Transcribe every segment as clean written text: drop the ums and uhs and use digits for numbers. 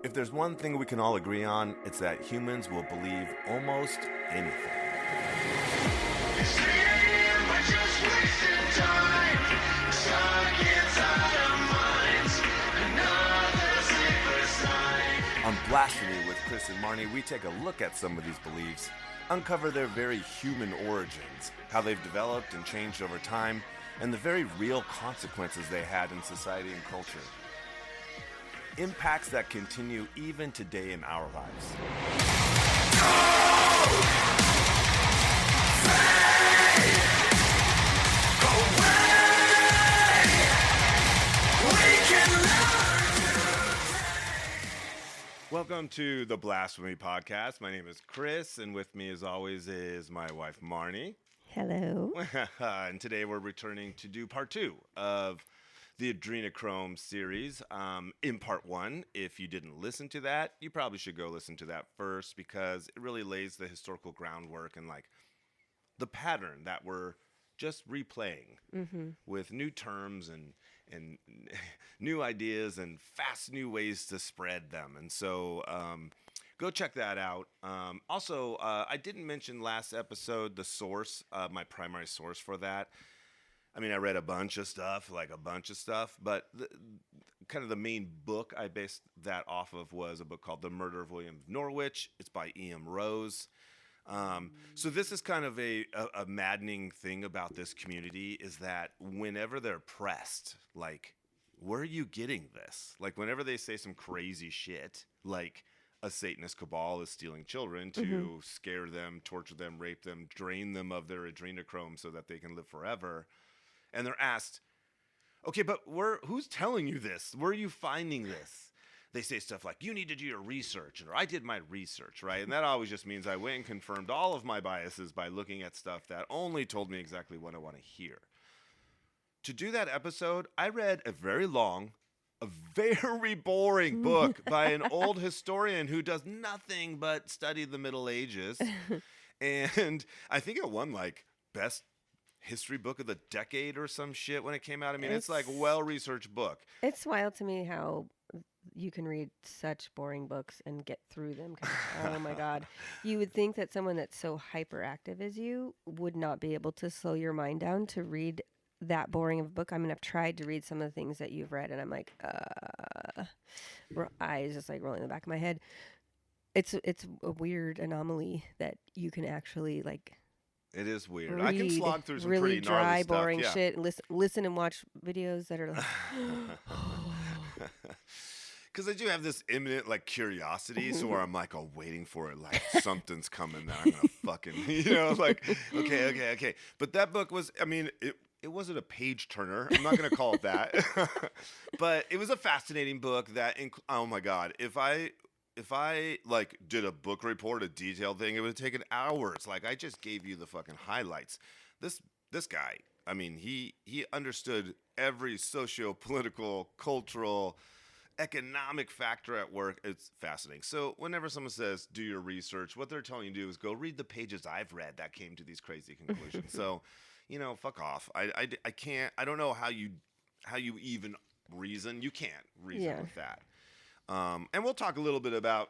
If there's one thing we can all agree on, it's that humans will believe almost anything. On Blasphemy with Chris and Marnee, we take a look at some of these beliefs, uncover their very human origins, how they've developed and changed over time, and the very real consequences they had in society and culture. Impacts that continue even today in our lives. Welcome to the Blasphemy podcast. My name is Chris, and with me, as always, is my wife, Marnee. Hello. And today we're returning to do part 2 of the Adrenochrome series. In part 1, if you didn't listen to that, you probably should go listen to that first, because it really lays the historical groundwork and like the pattern that we're just replaying with new terms and new ideas and fast new ways to spread them. And so go check that out. Also, I didn't mention last episode the source, my primary source for that. I mean, I read a bunch of stuff, but kind of the main book I based that off of was a book called The Murder of William of Norwich. It's by E.M. Rose. So this is kind of a maddening thing about this community, is that whenever they're pressed, like, where are you getting this? Like, whenever they say some crazy shit, like a Satanist cabal is stealing children to scare them, torture them, rape them, drain them of their adrenochrome so that they can live forever, and they're asked, okay, but who's telling you this? Where are you finding this? They say stuff like, you need to do your research, or I did my research, right? And that always just means I went and confirmed all of my biases by looking at stuff that only told me exactly what I want to hear. To do that episode, I read a very long, a very boring book by an old historian who does nothing but study the Middle Ages. And I think it won like best history book of the decade or some shit when it came out. I mean, it's like a well-researched book. It's wild to me how you can read such boring books and get through them. Oh my God. You would think that someone that's so hyperactive as you would not be able to slow your mind down to read that boring of a book. I mean, I've tried to read some of the things that you've read, and I'm like, eyes just like rolling in the back of my head. It's a weird anomaly that you can actually like. It is weird. I can slog through some really pretty gnarly dry, stuff, boring yeah. shit, and listen and watch videos that are like. Because I do have this imminent like curiosity, so where I'm like, oh, waiting for it, like something's coming that I'm gonna fucking, like, okay. But that book was, I mean, it wasn't a page turner. I'm not gonna call it that, but it was a fascinating book that, oh my God, if I like did a book report, a detailed thing, it would have taken hours. Like, I just gave you the fucking highlights. This guy, I mean, he understood every socio-political, cultural, economic factor at work. It's fascinating. So whenever someone says do your research, what they're telling you to do is go read the pages I've read that came to these crazy conclusions. So, fuck off. I can't. I don't know how you even reason. You can't reason with that. And we'll talk a little bit about,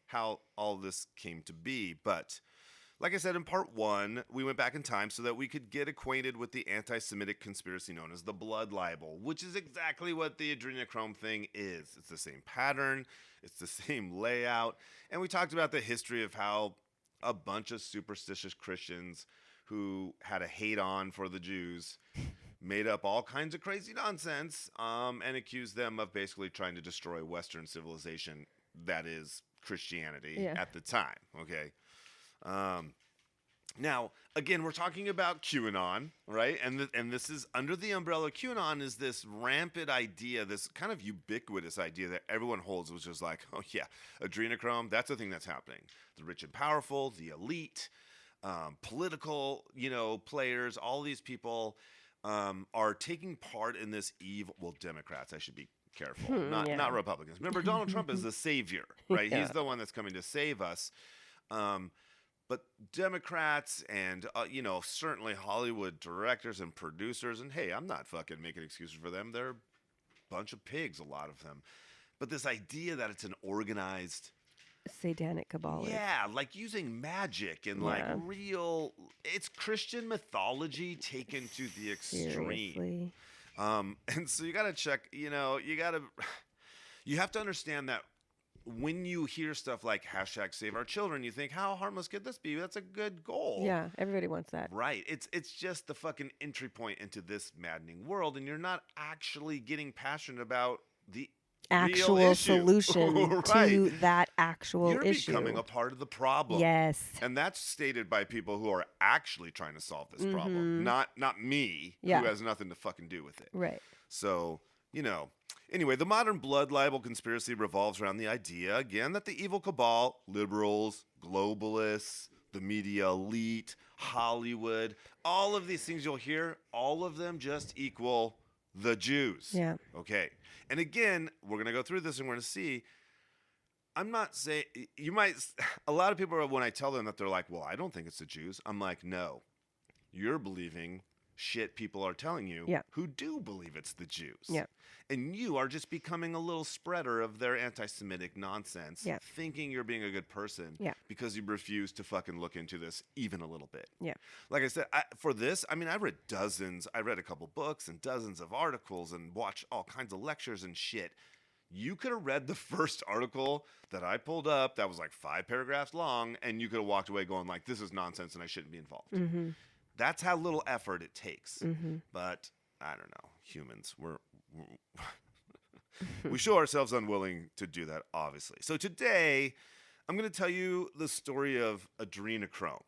how all this came to be. But like I said, in part 1, we went back in time so that we could get acquainted with the anti-Semitic conspiracy known as the Blood Libel, which is exactly what the Adrenochrome thing is. It's the same pattern. It's the same layout. And we talked about the history of how a bunch of superstitious Christians who had a hate-on for the Jews made up all kinds of crazy nonsense and accused them of basically trying to destroy Western civilization, that is Christianity at the time, okay? Now, again, we're talking about QAnon, right? And this is under the umbrella. QAnon is this rampant idea, this kind of ubiquitous idea that everyone holds, which is like, oh yeah, adrenochrome, that's the thing that's happening. The rich and powerful, the elite, political, players, all these people are taking part in this evil. Well, Democrats, I should be careful, not Republicans. Remember, Donald Trump is the savior, right? He's the one that's coming to save us. But Democrats and, certainly Hollywood directors and producers, and hey, I'm not fucking making excuses for them. They're a bunch of pigs, a lot of them. But this idea that it's an organized, Satanic cabal. yeah, like using magic and like real, it's Christian mythology taken to the extreme. Seriously. And so you got to check, you have to understand that when you hear stuff like #Save Our Children, you think, how harmless could this be? That's a good goal. Yeah, everybody wants that. Right. It's just the fucking entry point into this maddening world, and you're not actually getting passionate about the actual real issue. solution Right. to that actual You're issue. becoming a part of the problem. Yes. And that's stated by people who are actually trying to solve this problem, not me, who has nothing to fucking do with it. Right. So, anyway, the modern blood libel conspiracy revolves around the idea, again, that the evil cabal, liberals, globalists, the media elite, Hollywood, all of these things you'll hear, all of them just equal the Jews. Yeah. Okay. And again, we're going to go through this and we're going to see, I'm not saying, a lot of people, when I tell them that, they're like, well, I don't think it's the Jews. I'm like, no, you're believing shit people are telling you who do believe it's the Jews. Yeah. And you are just becoming a little spreader of their anti-Semitic nonsense, thinking you're being a good person because you refuse to fucking look into this even a little bit. Yeah. Like I said, for this, I read dozens. I read a couple books and dozens of articles and watched all kinds of lectures and shit. You could have read the first article that I pulled up that was like 5 paragraphs long, and you could have walked away going like, this is nonsense and I shouldn't be involved. Mm-hmm. That's how little effort it takes. Mm-hmm. But I don't know. Humans, we show ourselves unwilling to do that, obviously. So today, I'm going to tell you the story of adrenochrome,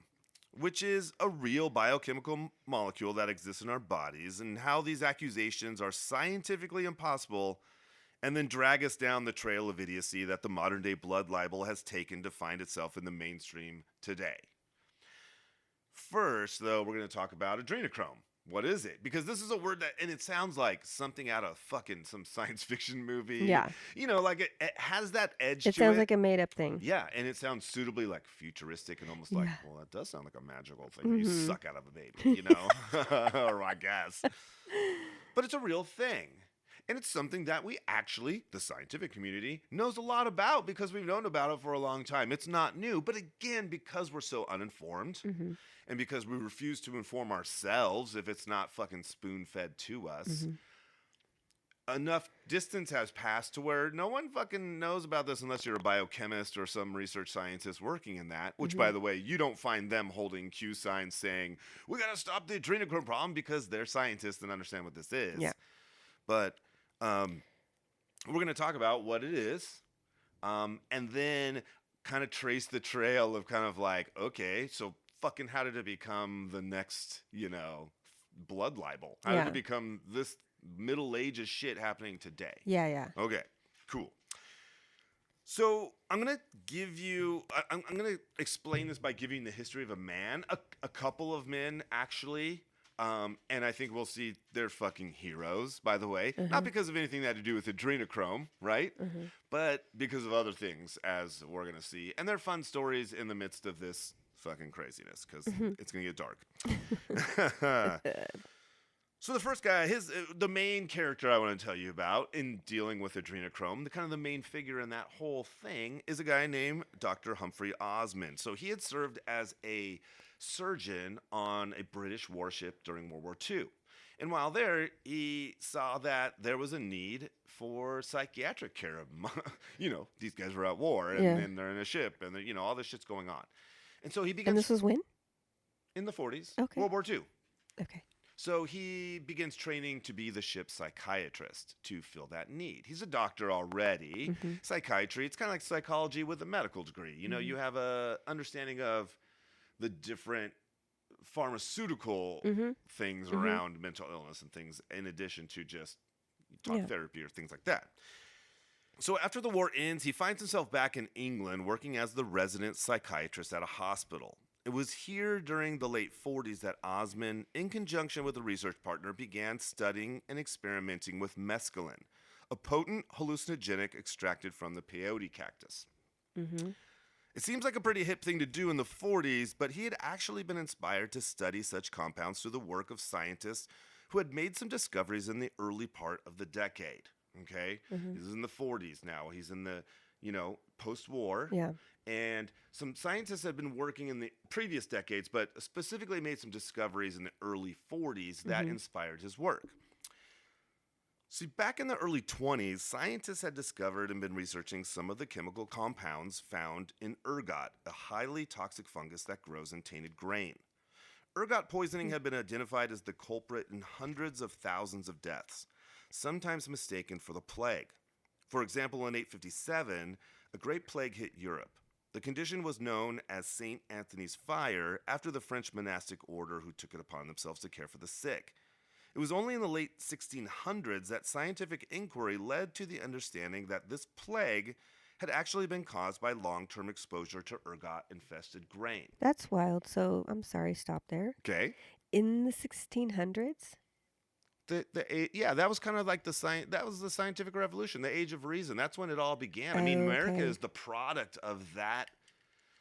which is a real biochemical molecule that exists in our bodies, and how these accusations are scientifically impossible and then drag us down the trail of idiocy that the modern-day blood libel has taken to find itself in the mainstream today. First, though, we're going to talk about adrenochrome. What is it? Because this is a word that, and it sounds like something out of fucking some science fiction movie. Yeah. Like it has that edge to it. It sounds like a made-up thing. Yeah, and it sounds suitably like futuristic and almost like, well, that does sound like a magical thing. You suck out of a baby, or I guess. But it's a real thing. And it's something that we actually, the scientific community, knows a lot about because we've known about it for a long time. It's not new. But again, because we're so uninformed and because we refuse to inform ourselves if it's not fucking spoon-fed to us, enough distance has passed to where no one fucking knows about this unless you're a biochemist or some research scientist working in that, which, by the way, you don't find them holding Q signs saying, we got to stop the adrenochrome problem because they're scientists and understand what this is. Yeah. But we're going to talk about what it is, and then kind of trace the trail of kind of like, okay, so fucking how did it become the next, blood libel? How did it become this Middle Ages shit happening today? Yeah. Okay, cool. So I'm going to give you, I'm going to explain this by giving the history of a man, a couple of men, actually. And I think we'll see they're fucking heroes, by the way. Not because of anything that had to do with adrenochrome, right? But because of other things, as we're going to see. And they're fun stories in the midst of this fucking craziness, because it's going to get dark. So the first guy, the main character I want to tell you about in dealing with adrenochrome, the main figure in that whole thing, is a guy named Dr. Humphrey Osmond. So he had served as a surgeon on a British warship during World War II. And while there, he saw that there was a need for psychiatric care of them. These guys were at war, and they're in a ship, and all this shit's going on. And so he begins... And this was when? In the 40s. Okay. World War II. Okay. So he begins training to be the ship's psychiatrist to fill that need. He's a doctor already. Psychiatry, it's kind of like psychology with a medical degree. You have a understanding of the different pharmaceutical things around mental illness and things, in addition to just talk therapy or things like that. So after the war ends, he finds himself back in England working as the resident psychiatrist at a hospital. It was here during the late 40s that Osmond, in conjunction with a research partner, began studying and experimenting with mescaline, a potent hallucinogenic extracted from the peyote cactus. It seems like a pretty hip thing to do in the 40s, but he had actually been inspired to study such compounds through the work of scientists who had made some discoveries in the early part of the decade. Okay. Mm-hmm. He's in the 40s now. He's in the, post-war. Yeah. And some scientists had been working in the previous decades, but specifically made some discoveries in the early 40s that inspired his work. See, back in the early 20s, scientists had discovered and been researching some of the chemical compounds found in ergot, a highly toxic fungus that grows in tainted grain. Ergot poisoning had been identified as the culprit in hundreds of thousands of deaths, sometimes mistaken for the plague. For example, in 857, a great plague hit Europe. The condition was known as St. Anthony's Fire after the French monastic order who took it upon themselves to care for the sick. It was only in the late 1600s that scientific inquiry led to the understanding that this plague had actually been caused by long-term exposure to ergot-infested grain. That's wild. So I'm sorry, stop there. Okay. In the 1600s? That was kind of like that was the scientific revolution, the age of reason. That's when it all began. I mean, America is the product of that.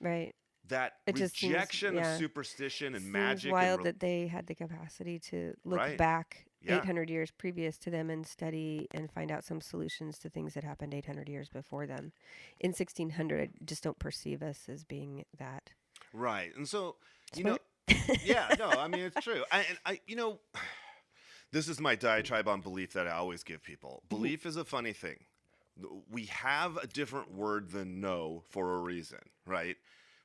Right. That it rejection seems, of superstition and seems magic. Wild that they had the capacity to look back 800 years previous to them and study and find out some solutions to things that happened 800 years before them. In 1600, just don't perceive us as being that. Right. And so, Smart? I mean, it's true. This is my diatribe on belief that I always give people. Belief is a funny thing. We have a different word than know for a reason, right?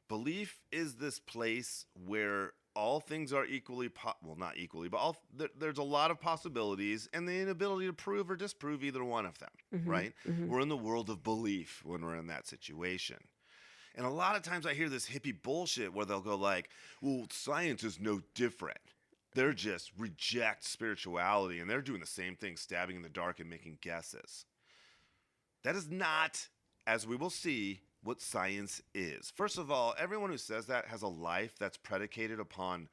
Belief is this place where all things are equally, not equally, but there's a lot of possibilities and the inability to prove or disprove either one of them, right? We're in the world of belief when we're in that situation. And a lot of times I hear this hippie bullshit where they'll go like, well, science is no different. They're just reject spirituality and they're doing the same thing, stabbing in the dark and making guesses. That is not, as we will see, what science is. First of all, everyone who says that has a life that's predicated upon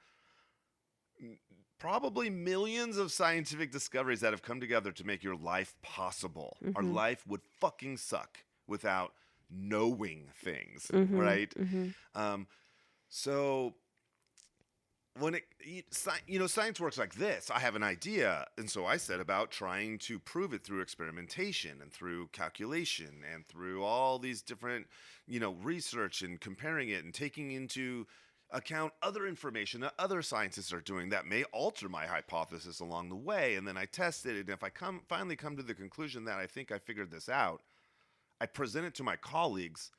probably millions of scientific discoveries that have come together to make your life possible. Our life would fucking suck without knowing things, right? So when science works like this. I have an idea, and so I set about trying to prove it through experimentation and through calculation and through all these different, research and comparing it and taking into account other information that other scientists are doing that may alter my hypothesis along the way. And then I test it, and if I finally come to the conclusion that I think I figured this out, I present it to my colleagues,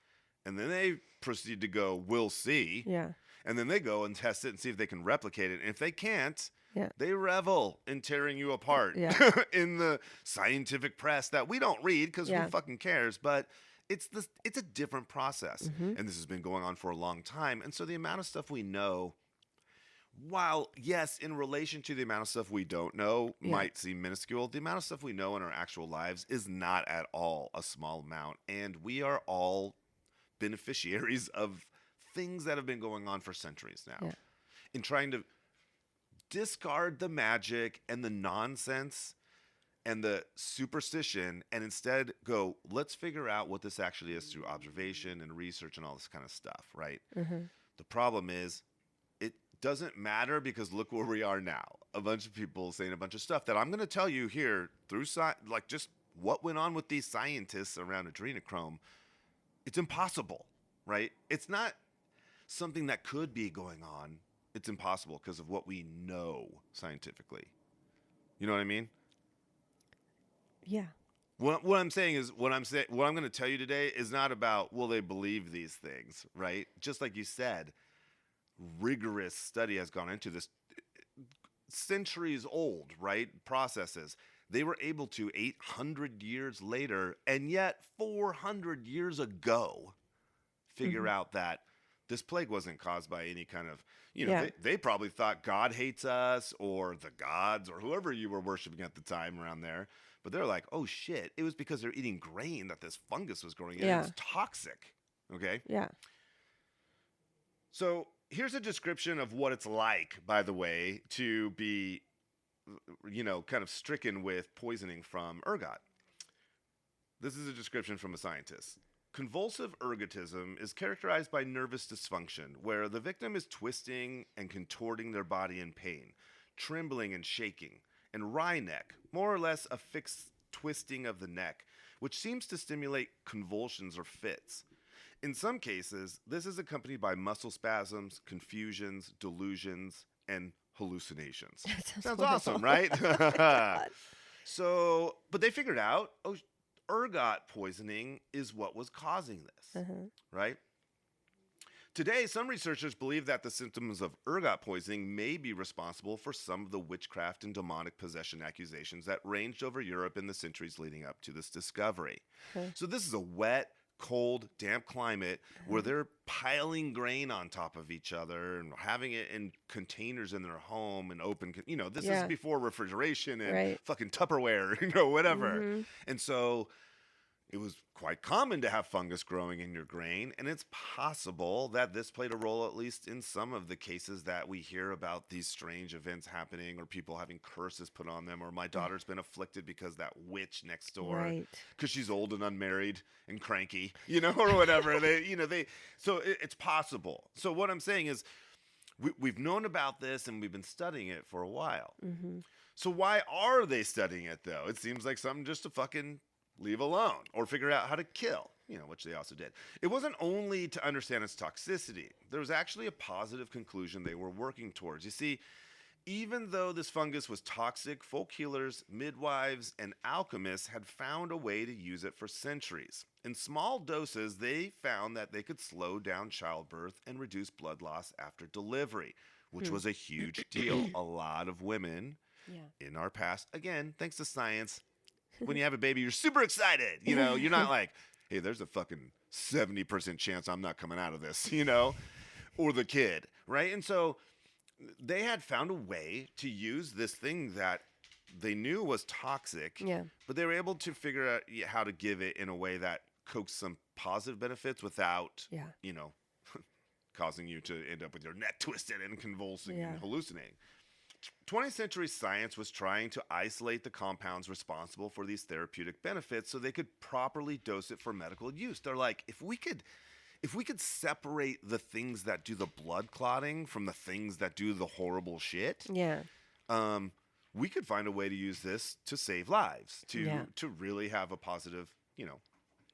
and then they proceed to go, "We'll see." Yeah. And then they go and test it and see if they can replicate it. And if they can't, Yeah. they revel in tearing you apart in the scientific press that we don't read because who fucking cares? But it's a different process. And this has been going on for a long time. And so the amount of stuff we know, while, yes, in relation to the amount of stuff we don't know might seem minuscule, the amount of stuff we know in our actual lives is not at all a small amount. And we are all beneficiaries of things that have been going on for centuries now. In trying to discard the magic and the nonsense and the superstition and instead go, let's figure out what this actually is through observation and research and all this kind of stuff, right? The problem is it doesn't matter because look where we are now. A bunch of people saying a bunch of stuff that I'm going to tell you here through like just what went on with these scientists around adrenochrome. It's impossible, right? It's not something that could be going on. It's impossible because of what we know scientifically. You know what I mean? Yeah. What I'm saying is what I'm going to tell you today is not about will they believe these things, right? Just like you said, rigorous study has gone into this, centuries old, right? Processes. They were able to 800 years later, and yet 400 years ago, figure out that this plague wasn't caused by any kind of, they probably thought God hates us or the gods or whoever you were worshiping at the time around there. But they're like, oh shit, it was because they're eating grain that this fungus was growing in. It was toxic. Okay? Yeah. So here's a description of what it's like, by the way, to be, kind of stricken with poisoning from ergot. This is a description from a scientist. Convulsive ergotism is characterized by nervous dysfunction, where the victim is twisting and contorting their body in pain, trembling and shaking, and wry neck, more or less a fixed twisting of the neck, which seems to stimulate convulsions or fits. In some cases, this is accompanied by muscle spasms, confusions, delusions, and hallucinations. That Sounds horrible. awesome, right? God. So, but they figured out, ergot poisoning is what was causing this, right? Today, some researchers believe that the symptoms of ergot poisoning may be responsible for some of the witchcraft and demonic possession accusations that ranged over Europe in the centuries leading up to this discovery. So this is a wet, cold, damp climate where they're piling grain on top of each other and having it in containers in their home and open, this is before refrigeration and fucking Tupperware, whatever. And so it was quite common to have fungus growing in your grain, and it's possible that this played a role, at least in some of the cases that we hear about these strange events happening, or people having curses put on them, or my daughter's been afflicted because that witch next door, because she's old and unmarried and cranky, or whatever. So it's possible. So what I'm saying is, we've known about this and we've been studying it for a while. So why are they studying it, though? It seems like something just to fucking leave alone or figure out how to kill, which they also did. It wasn't only to understand its toxicity. There was actually a positive conclusion they were working towards. You see, even though this fungus was toxic, folk healers, midwives, and alchemists had found a way to use it for centuries. In small doses, they found that they could slow down childbirth and reduce blood loss after delivery, which was a huge deal. A lot of women in our past, again, thanks to science, when you have a baby, you're super excited. You're not like, hey, there's a fucking 70% chance I'm not coming out of this, or the kid, right? And so they had found a way to use this thing that they knew was toxic, but they were able to figure out how to give it in a way that coaxed some positive benefits without, causing you to end up with your neck twisted and convulsing and hallucinating. 20th century science was trying to isolate the compounds responsible for these therapeutic benefits so they could properly dose it for medical use. They're like, if we could separate the things that do the blood clotting from the things that do the horrible shit, we could find a way to use this to save lives, to really have a positive,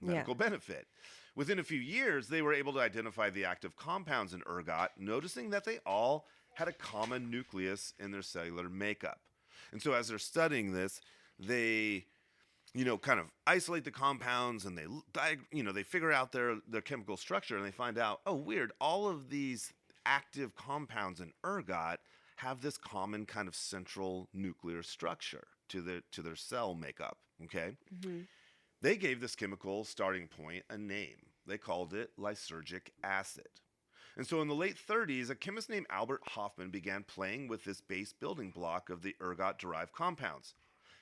medical benefit. Within a few years, they were able to identify the active compounds in ergot, noticing that they all had a common nucleus in their cellular makeup. And so as they're studying this, they, kind of isolate the compounds and they figure out their chemical structure, and they find out, oh, weird, all of these active compounds in ergot have this common kind of central nuclear structure to their cell makeup, okay? They gave this chemical starting point a name. They called it lysergic acid. And so in the late 30s, a chemist named Albert Hofmann began playing with this base building block of the ergot-derived compounds.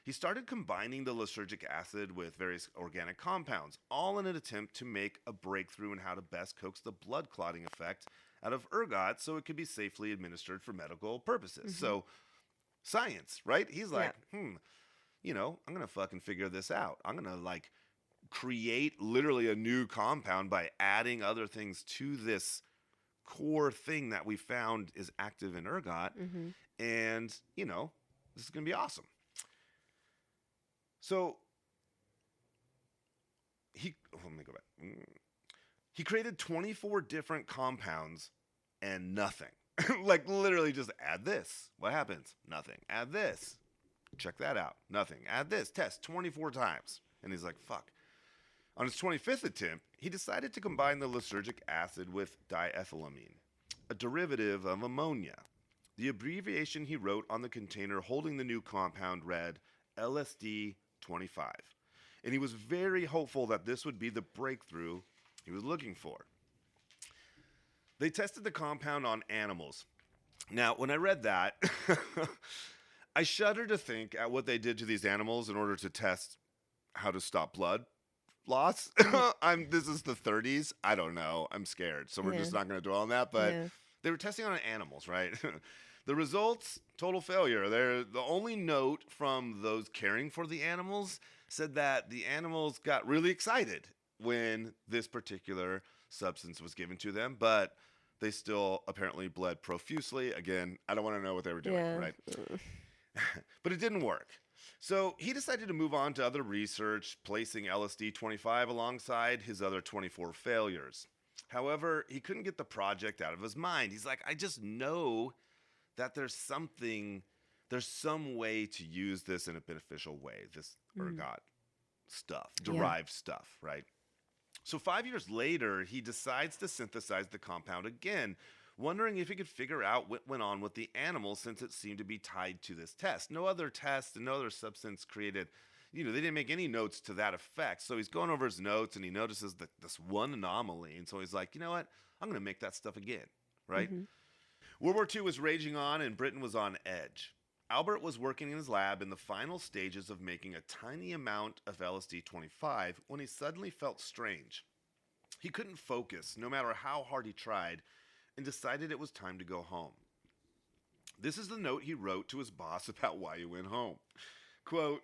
He started combining the lysergic acid with various organic compounds, all in an attempt to make a breakthrough in how to best coax the blood clotting effect out of ergot so it could be safely administered for medical purposes. So science, right? He's like, I'm going to fucking figure this out. I'm going to create literally a new compound by adding other things to this core thing that we found is active in ergot. And, this is going to be awesome. So let me go back. He created 24 different compounds and nothing. Literally just add this. What happens? Nothing. Add this. Check that out. Nothing. Add this. Test 24 times. And he's like, fuck. On his 25th attempt, he decided to combine the lysergic acid with diethylamine, a derivative of ammonia. The abbreviation he wrote on the container holding the new compound read LSD-25, and he was very hopeful that this would be the breakthrough he was looking for. They tested the compound on animals. Now, when I read that, I shudder to think at what they did to these animals in order to test how to stop blood loss. This is the 30s. I don't know. I'm scared. So we're just not going to dwell on that. But they were testing on animals, right? The results, total failure. The only note from those caring for the animals said that the animals got really excited when this particular substance was given to them, but they still apparently bled profusely. Again, I don't want to know what they were doing, right? But it didn't work. So he decided to move on to other research, placing LSD 25 alongside his other 24 failures. However, he couldn't get the project out of his mind. He's like, I just know that there's some way to use this in a beneficial way, this ergot stuff, Yeah. derived stuff, right? So 5 years later, he decides to synthesize the compound again, wondering if he could figure out what went on with the animals since it seemed to be tied to this test. No other test and no other substance created, they didn't make any notes to that effect. So he's going over his notes and he notices this one anomaly. And so he's like, you know what? I'm going to make that stuff again, right? Mm-hmm. World War II was raging on and Britain was on edge. Albert was working in his lab in the final stages of making a tiny amount of LSD 25 when he suddenly felt strange. He couldn't focus, no matter how hard he tried, and decided it was time to go home. This is the note he wrote to his boss about why he went home. Quote,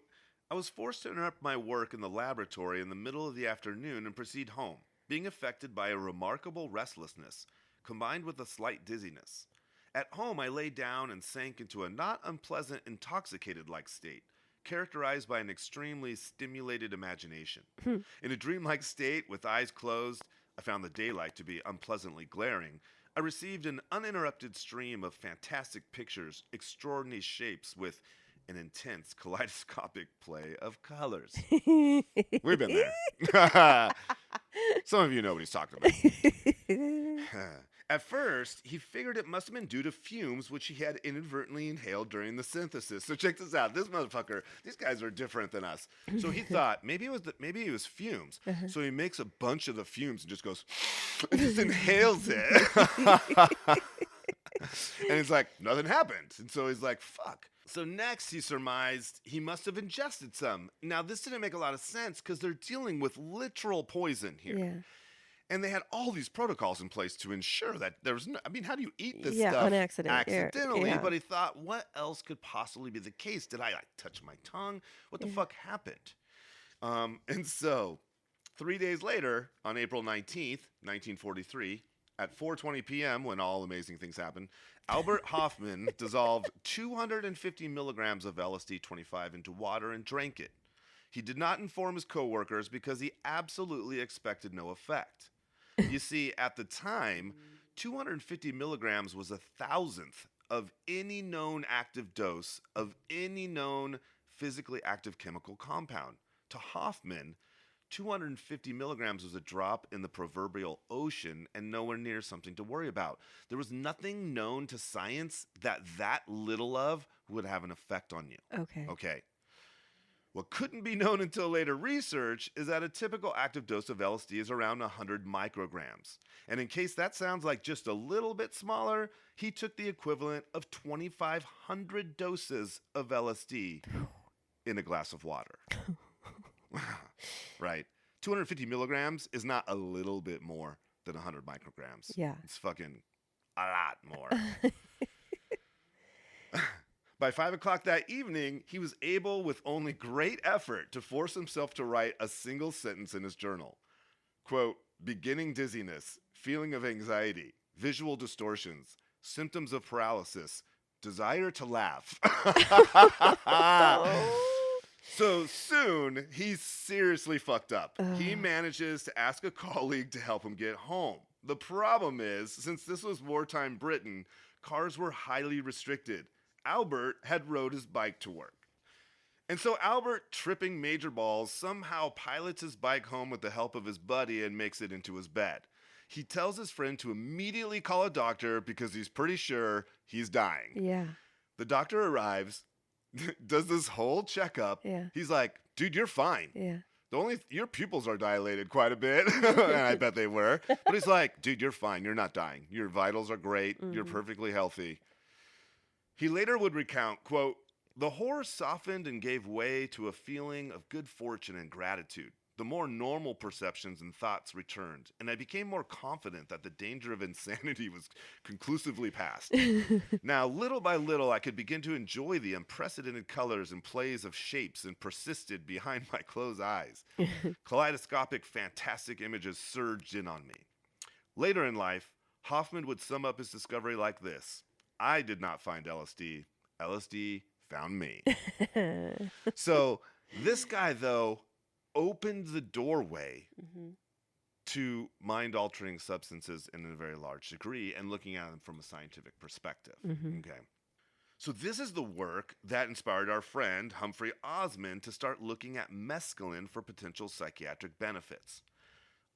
I was forced to interrupt my work in the laboratory in the middle of the afternoon and proceed home, being affected by a remarkable restlessness, combined with a slight dizziness. At home, I lay down and sank into a not unpleasant intoxicated-like state, characterized by an extremely stimulated imagination. In a dreamlike state, with eyes closed, I found the daylight to be unpleasantly glaring. I received an uninterrupted stream of fantastic pictures, extraordinary shapes with an intense kaleidoscopic play of colors. We've been there. Some of you know what he's talking about. At first, he figured it must have been due to fumes which he had inadvertently inhaled during the synthesis. So check this out. This motherfucker, these guys are different than us. So he thought maybe it was fumes. So he makes a bunch of the fumes and just goes and just inhales it. And he's like, nothing happened. And so he's like, fuck. So next he surmised he must have ingested some. Now this didn't make a lot of sense because they're dealing with literal poison here. Yeah. And they had all these protocols in place to ensure that there was no, I mean, how do you eat this Yeah, stuff on accident. accidentally? Yeah. But he thought, what else could possibly be the case? Did I touch my tongue? What the fuck happened? And so 3 days later, on April 19th, 1943, at 4:20 p.m., when all amazing things happened, Albert Hoffman dissolved 250 milligrams of LSD-25 into water and drank it. He did not inform his coworkers because he absolutely expected no effect. You see, at the time, 250 milligrams was 1,000th of any known active dose of any known physically active chemical compound. To Hoffman, 250 milligrams was a drop in the proverbial ocean and nowhere near something to worry about. There was nothing known to science that little of would have an effect on you. Okay. What couldn't be known until later research is that a typical active dose of LSD is around 100 micrograms. And in case that sounds like just a little bit smaller, he took the equivalent of 2,500 doses of LSD in a glass of water. Right. 250 milligrams is not a little bit more than 100 micrograms. Yeah. It's fucking a lot more. By 5 o'clock that evening, he was able, with only great effort, to force himself to write a single sentence in his journal. Quote, beginning dizziness, feeling of anxiety, visual distortions, symptoms of paralysis, desire to laugh. So soon, he's seriously fucked up. He manages to ask a colleague to help him get home. The problem is, since this was wartime Britain, cars were highly restricted. Albert had rode his bike to work. And so Albert, tripping major balls, somehow pilots his bike home with the help of his buddy and makes it into his bed. He tells his friend to immediately call a doctor because he's pretty sure he's dying. Yeah. The doctor arrives, does this whole checkup. Yeah. He's like, dude, you're fine. Yeah. Your pupils are dilated quite a bit. And I bet they were. But he's like, dude, you're fine. You're not dying. Your vitals are great. You're perfectly healthy. He later would recount, quote, the horror softened and gave way to a feeling of good fortune and gratitude. The more normal perceptions and thoughts returned, and I became more confident that the danger of insanity was conclusively past. Now, little by little, I could begin to enjoy the unprecedented colors and plays of shapes and persisted behind my closed eyes. Kaleidoscopic, fantastic images surged in on me. Later in life, Hoffman would sum up his discovery like this. I did not find LSD. LSD found me. So this guy, though, opened the doorway to mind-altering substances in a very large degree and looking at them from a scientific perspective. Okay. So this is the work that inspired our friend Humphrey Osmond to start looking at mescaline for potential psychiatric benefits.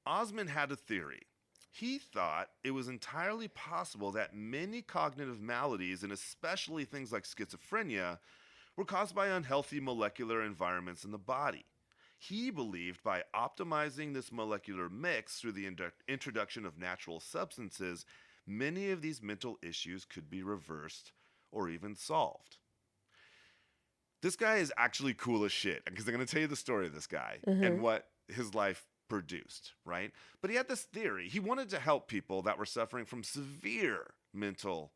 Osmond had a theory. He thought it was entirely possible that many cognitive maladies, and especially things like schizophrenia, were caused by unhealthy molecular environments in the body. He believed by optimizing this molecular mix through the introduction of natural substances, many of these mental issues could be reversed or even solved. This guy is actually cool as shit, because I'm going to tell you the story of this guy and what his life produced, right? But he had this theory. He wanted to help people that were suffering from severe mental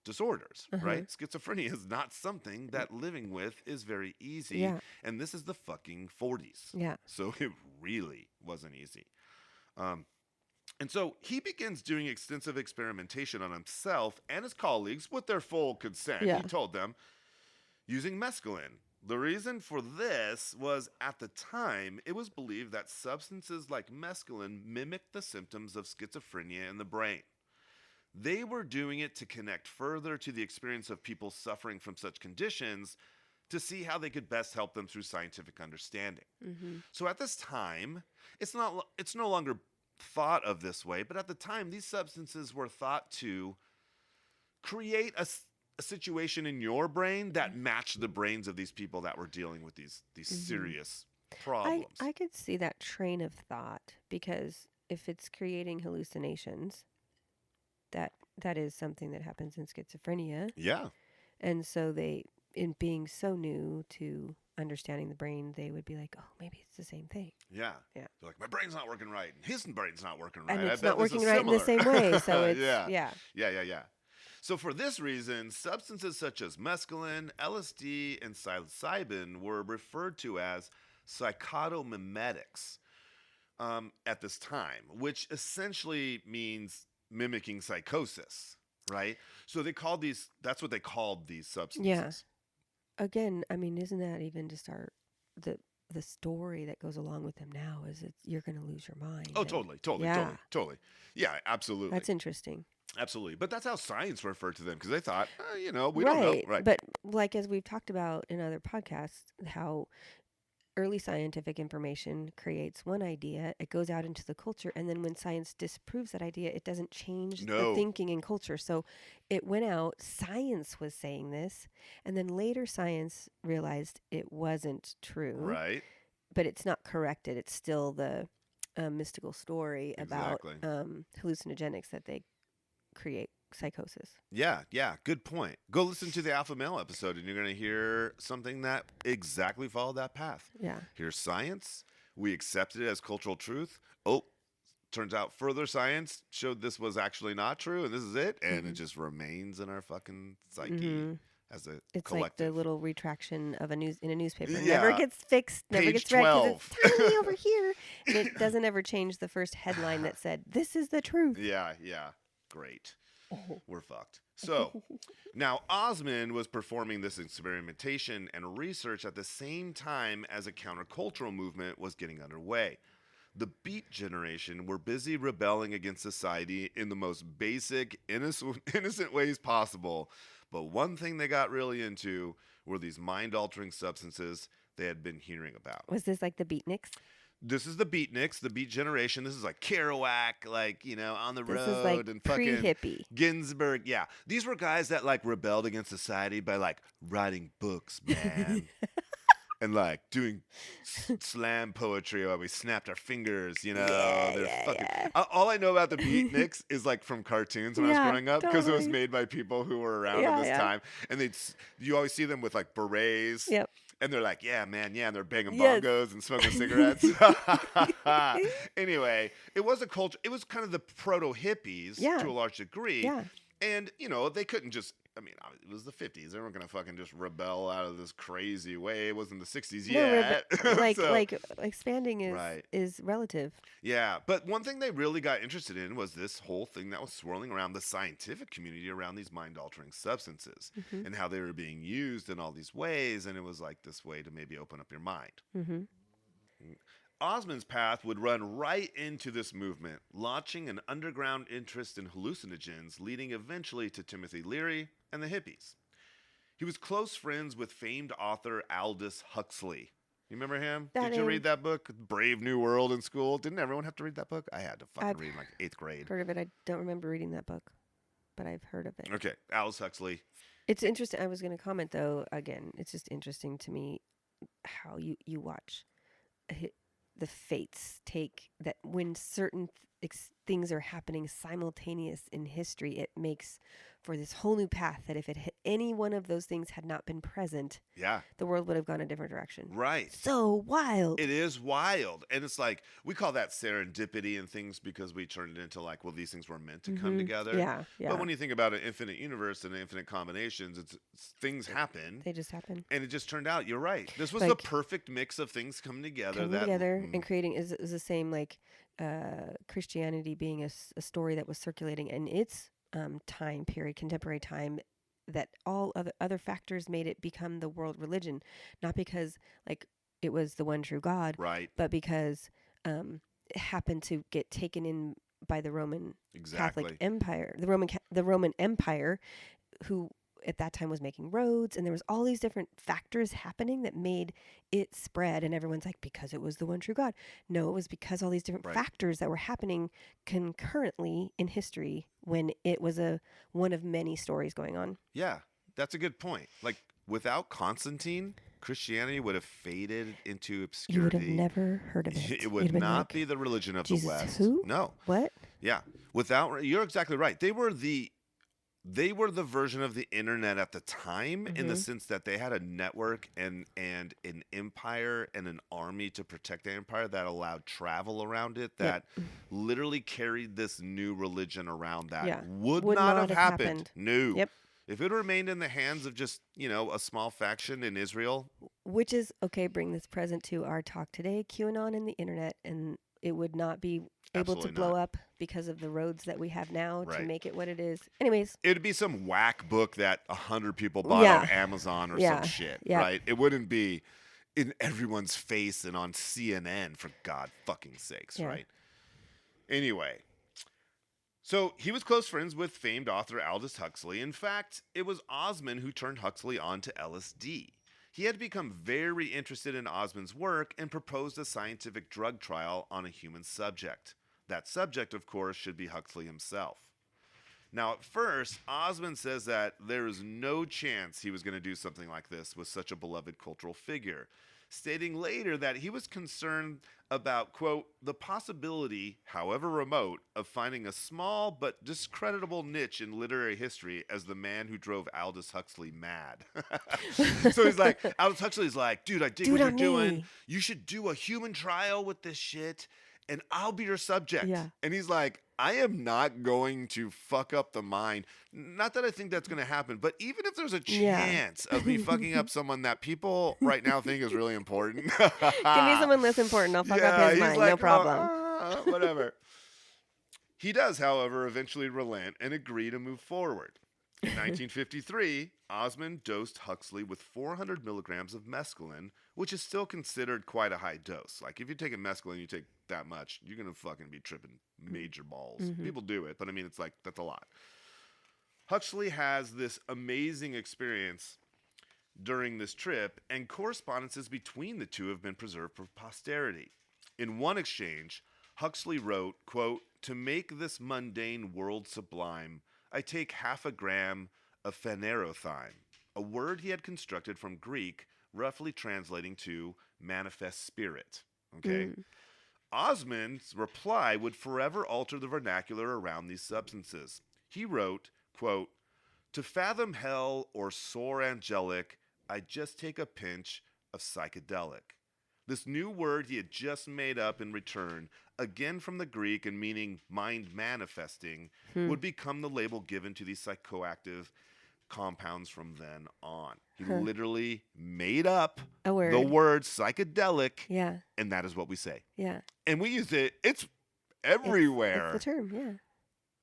disorders, right? Schizophrenia is not something that living with is very easy. Yeah. And this is the fucking 40s. Yeah. So it really wasn't easy. And so he begins doing extensive experimentation on himself and his colleagues with their full consent. Yeah. He told them, using mescaline. The reason for this was, at the time, it was believed that substances like mescaline mimicked the symptoms of schizophrenia in the brain. They were doing it to connect further to the experience of people suffering from such conditions to see how they could best help them through scientific understanding. So at this time, it's no longer thought of this way, but at the time, these substances were thought to create a situation in your brain that matched the brains of these people that were dealing with these serious problems. I could see that train of thought, because if it's creating hallucinations, that is something that happens in schizophrenia. Yeah. And so they, in being so new to understanding the brain, they would be like, oh, maybe it's the same thing. Yeah. Yeah. They're like, my brain's not working right, and his brain's not working right. And it's I bet not working right in the same way. So it's, Yeah. So for this reason, substances such as mescaline, LSD, and psilocybin were referred to as psychotomimetics at this time, which essentially means mimicking psychosis, right? So they called that's what they called these substances. Yeah. Again, I mean, isn't that even just the story that goes along with them now is you're going to lose your mind. Oh, totally. Yeah, absolutely. That's interesting. Absolutely. But that's how science referred to them, because they thought, we don't know. Right. But like, as we've talked about in other podcasts, how early scientific information creates one idea, it goes out into the culture, and then when science disproves that idea, it doesn't change the thinking and culture. So it went out, science was saying this, and then later science realized it wasn't true. Right. But it's not corrected. It's still the mystical story about hallucinogenics that they create psychosis. Yeah, good point. Go listen to the Alpha Male episode, and you're going to hear something that exactly followed that path. Yeah. Here's science. We accepted it as cultural truth. Oh, turns out further science showed this was actually not true, and this is it, and it just remains in our fucking psyche as a it's collective. Like the little retraction of in a newspaper. Yeah. Never gets fixed, never Page gets read, 'cause 12. it's tiny over here, and it doesn't ever change the first headline that said, "This is the truth." Yeah. Great. We're fucked. So now Osmond was performing this experimentation and research at the same time as a countercultural movement was getting underway. The Beat Generation were busy rebelling against society in the most basic, innocent ways possible. But one thing they got really into were these mind-altering substances they had been hearing about. Was this like the Beatniks? This is the Beatniks, the Beat Generation. This is like Kerouac, on the road, This is like and fucking pre-hippie. Ginsberg. Yeah, these were guys that rebelled against society by writing books, man, and doing slam poetry while we snapped our fingers. All I know about the Beatniks is from cartoons when I was growing up, because it was made by people who were around at this time, and you always see them with berets. Yep. And they're like, yeah, man, yeah, and they're banging bongos and smoking cigarettes. Anyway, it was a culture. It was kind of the proto-hippies to a large degree. Yeah. And, they couldn't just I mean, it was the 50s. They weren't going to fucking just rebel out of this crazy way. It wasn't the 60s No, yet. So, expanding right. is relative. Yeah, but one thing they really got interested in was this whole thing that was swirling around the scientific community around these mind-altering substances Mm-hmm. and how they were being used in all these ways, and it was like this way to maybe open up your mind. Mm-hmm. Osmond's path would run right into this movement, launching an underground interest in hallucinogens, leading eventually to Timothy Leary and the hippies. He was close friends with famed author Aldous Huxley. You remember him? Did you read that book, Brave New World, in school? Didn't everyone have to read that book? I had to fucking read in like 8th grade. Heard of it. I don't remember reading that book, but I've heard of it. Okay, Aldous Huxley. It's interesting. I was going to comment, though, again, it's just interesting to me how you watch the fates take that when certain things are happening simultaneous in history, it makes for this whole new path that if any one of those things had not been present, the world would have gone a different direction. Right. So wild. It is wild. And it's like, we call that serendipity and things because we turned it into like, well, these things were meant to come together. Yeah. But when you think about an infinite universe and infinite combinations, it's things happen. They just happen. And it just turned out, you're right. This was the perfect mix of things coming together. And creating is the same like Christianity being a story that was circulating in its time period, contemporary time, that all other factors made it become the world religion, not because like it was the one true God, right? But because it happened to get taken in by the Roman Catholic Empire, the Roman Empire, who at that time was making roads, and there was all these different factors happening that made it spread, and everyone's like, because it was the one true God. No, it was because all these different factors that were happening concurrently in history when it was one of many stories going on. Yeah, that's a good point. Like, without Constantine, Christianity would have faded into obscurity. You would have never heard of it. It would not be the religion of Jesus, the West. Who? No. What? Yeah. You're exactly right. They were the version of the internet at the time, in the sense that they had a network and an empire and an army to protect the empire that allowed travel around it, that literally carried this new religion around that would not have happened. No. Yep. If it remained in the hands of just, a small faction in Israel. Which is, okay, bring this present to our talk today, QAnon and the internet, and it would not be able to blow up because of the roads that we have now to make it what it is. Anyways. It would be some whack book that 100 people bought on Amazon or some shit, right? It wouldn't be in everyone's face and on CNN, for God fucking sakes, right? Anyway. So he was close friends with famed author Aldous Huxley. In fact, it was Osmond who turned Huxley on to LSD. He had become very interested in Osmond's work and proposed a scientific drug trial on a human subject. That subject, of course, should be Huxley himself. Now, at first, Osmond says that there is no chance he was going to do something like this with such a beloved cultural figure, stating later that he was concerned about, quote, the possibility, however remote, of finding a small but discreditable niche in literary history as the man who drove Aldous Huxley mad. So he's like, Aldous Huxley's like, dude, I dig what you're doing. You should do a human trial with this shit, and I'll be your subject. Yeah. And he's like, I am not going to fuck up the mind. Not that I think that's going to happen, but even if there's a chance of me fucking up someone that people right now think is really important. Give me someone less important. I'll fuck up his mind. Like, no problem. Whatever. He does, however, eventually relent and agree to move forward. In 1953, Osmond dosed Huxley with 400 milligrams of mescaline, which is still considered quite a high dose. Like, if you're taking mescaline, you take that much, you're going to fucking be tripping major balls. People do it, but I mean, it's like, that's a lot. Huxley has this amazing experience during this trip, and correspondences between the two have been preserved for posterity. In one exchange, Huxley wrote, quote, "To make this mundane world sublime, I take 0.5 gram of phanerothine, a word he had constructed from Greek, roughly translating to manifest spirit." Okay? Osmond's reply would forever alter the vernacular around these substances. He wrote, quote, "To fathom hell or soar angelic, I just take a pinch of psychedelic." This new word he had just made up in return, again from the Greek and meaning mind manifesting, would become the label given to these psychoactive compounds from then on. He literally made up A word. the word psychedelic, Yeah. and that is what we say. Yeah. And we use it. It's everywhere. It's the term, yeah.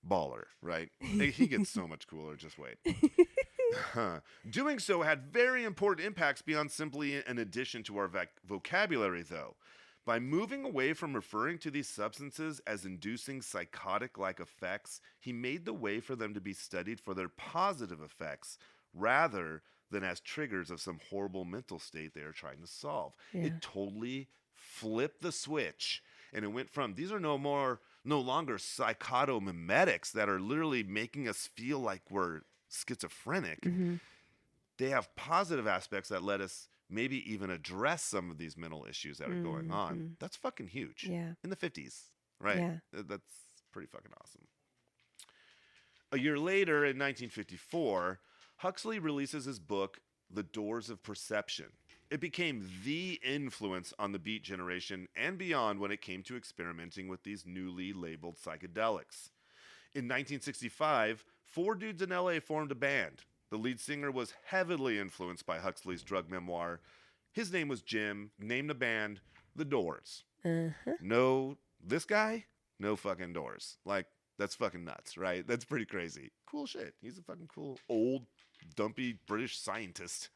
Baller, right? He gets so much cooler. Just wait. Doing so had very important impacts beyond simply an addition to our vocabulary, though. By moving away from referring to these substances as inducing psychotic-like effects, he made the way for them to be studied for their positive effects rather than as triggers of some horrible mental state they are trying to solve. Yeah. It totally flipped the switch, and it went from, these are no longer psychotomimetics that are literally making us feel like we're schizophrenic. Mm-hmm. They have positive aspects that let us maybe even address some of these mental issues that are going on. That's fucking huge. Yeah. In the 50s, right? Yeah. That's pretty fucking awesome. A year later, in 1954, Huxley releases his book, The Doors of Perception. It became the influence on the Beat generation and beyond when it came to experimenting with these newly labeled psychedelics. In 1965, 4 dudes in LA formed a band. The lead singer was heavily influenced by Huxley's drug memoir. His name was Jim. Named the band The Doors. No, this guy? No fucking Doors. Like, that's fucking nuts, right? That's pretty crazy. Cool shit. He's a fucking cool, old, dumpy British scientist.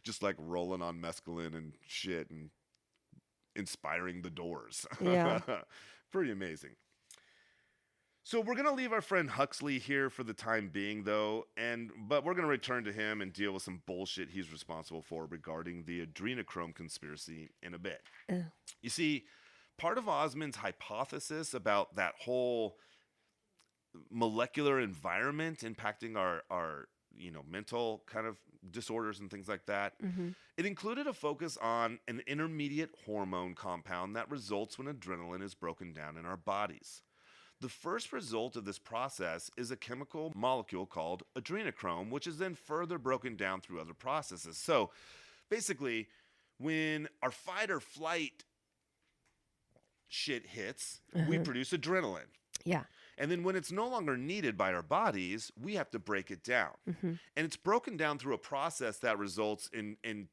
Just like rolling on mescaline and shit and inspiring the Doors. Yeah. Pretty amazing. So we're going to leave our friend Huxley here for the time being, though, but we're going to return to him and deal with some bullshit he's responsible for regarding the Adrenochrome conspiracy in a bit. You see, part of Osmond's hypothesis about that whole molecular environment impacting our mental kind of disorders and things like that, it included a focus on an intermediate hormone compound that results when adrenaline is broken down in our bodies. The first result of this process is a chemical molecule called adrenochrome, which is then further broken down through other processes. So basically, when our fight or flight shit hits, we produce adrenaline. Yeah. And then when it's no longer needed by our bodies, we have to break it down. And it's broken down through a process that results in an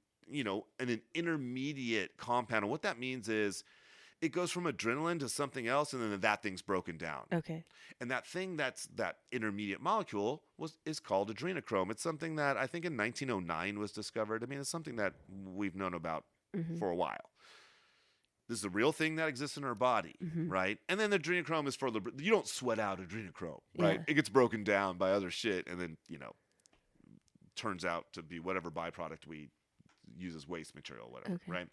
intermediate compound. And what that means is it goes from adrenaline to something else, and then that thing's broken down. Okay. And that thing that's that intermediate molecule is called adrenochrome. It's something that I think in 1909 was discovered. I mean, it's something that we've known about for a while. This is a real thing that exists in our body, right? And then the adrenochrome is you don't sweat out adrenochrome, right? Yeah. It gets broken down by other shit, and then, turns out to be whatever byproduct we use as waste material, whatever, right?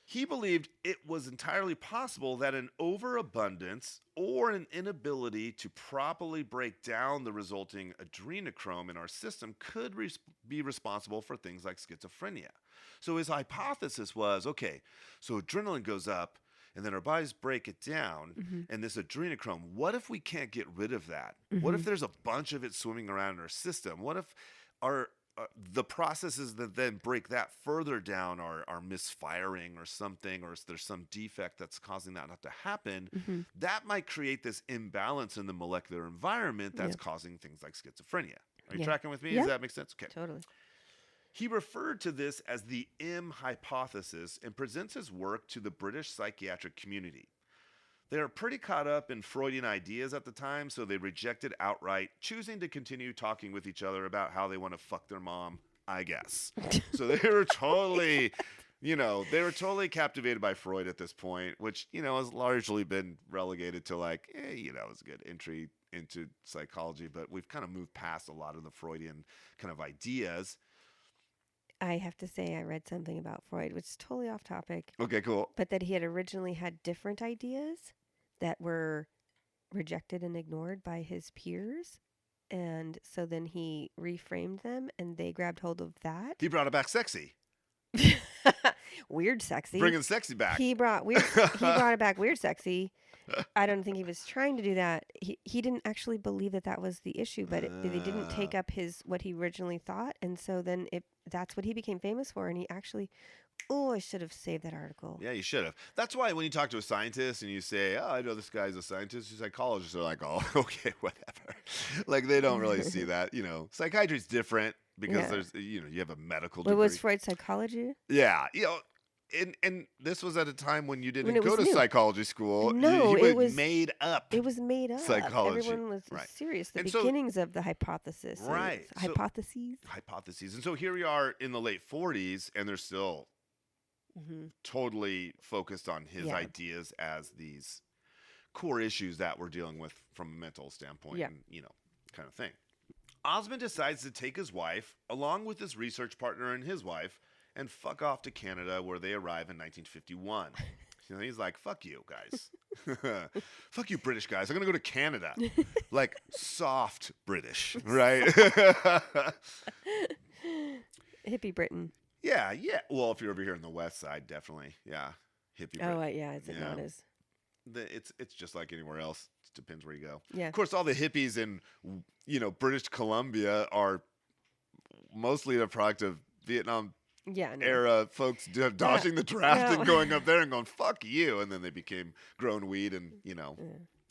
He believed it was entirely possible that an overabundance or an inability to properly break down the resulting adrenochrome in our system could be responsible for things like schizophrenia. So his hypothesis was, okay, so adrenaline goes up and then our bodies break it down, and this adrenochrome, what if we can't get rid of that? What if there's a bunch of it swimming around in our system? What if the processes that then break that further down are misfiring or something, or there's some defect that's causing that not to happen, that might create this imbalance in the molecular environment that's causing things like schizophrenia. Are you tracking with me? Does that make sense? Okay. Totally. He referred to this as the M hypothesis and presents his work to the British psychiatric community. They are pretty caught up in Freudian ideas at the time, so they rejected outright, choosing to continue talking with each other about how they want to fuck their mom, I guess. So they were totally, captivated by Freud at this point, which, has largely been relegated to like, it's a good entry into psychology, but we've kind of moved past a lot of the Freudian kind of ideas. I have to say I read something about Freud, which is totally off topic. Okay, cool. But that he had originally had different ideas that were rejected and ignored by his peers. And so then he reframed them and they grabbed hold of that. He brought it back sexy. Weird sexy. Bringing sexy back. He brought it back weird sexy. I don't think he was trying to do that. He didn't actually believe that was the issue, but they didn't take up what he originally thought, and so then that's what he became famous for. And he actually, I should have saved that article. Yeah, you should have. That's why when you talk to a scientist and you say, "Oh, I know this guy's a scientist," he's a psychologist. They're like, "Oh, okay, whatever." Like they don't really see that. Psychiatry's different because there's you have a medical degree. Was Freud psychology? Yeah, and this was at a time when you didn't go to new. psychology school. No, it was made up. It was made up. Psychology. Everyone was serious. The and beginnings of the hypothesis. Right. Hypotheses. And so here we are in the late 40s, and they're still totally focused on his ideas as these core issues that we're dealing with from a mental standpoint and, kind of thing. Osmond decides to take his wife, along with his research partner and his wife, and fuck off to Canada, where they arrive in 1951. He's like, fuck you, guys. Fuck you, British guys. I'm going to go to Canada. Like, soft British, right? Hippie Britain. Yeah. Well, if you're over here on the west side, definitely. Yeah. Hippie Britain. Oh, yeah. Is it not as... It's just like anywhere else. It depends where you go. Yeah. Of course, all the hippies in, British Columbia are mostly the product of Vietnam era folks dodging the draft and going up there and going, fuck you. And then they became growing weed and,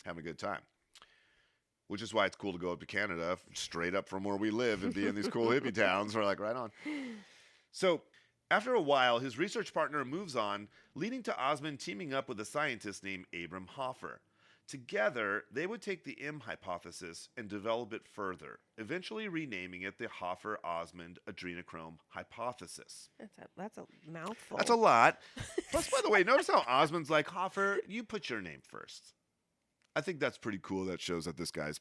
having a good time. Which is why it's cool to go up to Canada straight up from where we live and be in these cool hippie towns. We're like, right on. So after a while, his research partner moves on, leading to Osmond teaming up with a scientist named Abram Hoffer. Together, they would take the M hypothesis and develop it further, eventually renaming it the Hoffer-Osmond adrenochrome hypothesis. That's a mouthful. That's a lot. Plus, by the way, notice how Osmond's like, Hoffer, you put your name first. I think that's pretty cool. That shows that this guy's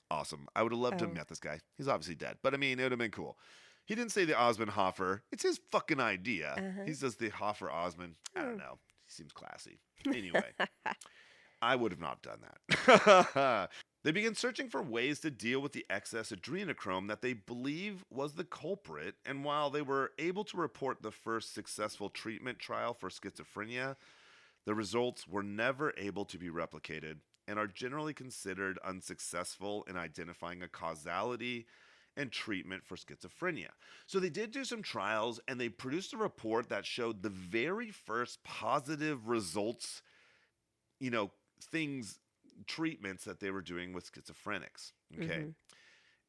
awesome. I would have loved to have met this guy. He's obviously dead, but I mean, it would have been cool. He didn't say the Osmond Hoffer. It's his fucking idea. He says the Hoffer-Osmond. I don't know. He seems classy. Anyway. I would have not done that. They begin searching for ways to deal with the excess adrenochrome that they believe was the culprit, and while they were able to report the first successful treatment trial for schizophrenia, the results were never able to be replicated and are generally considered unsuccessful in identifying a causality and treatment for schizophrenia. So they did do some trials, and they produced a report that showed the very first positive results, treatments that they were doing with schizophrenics. Okay.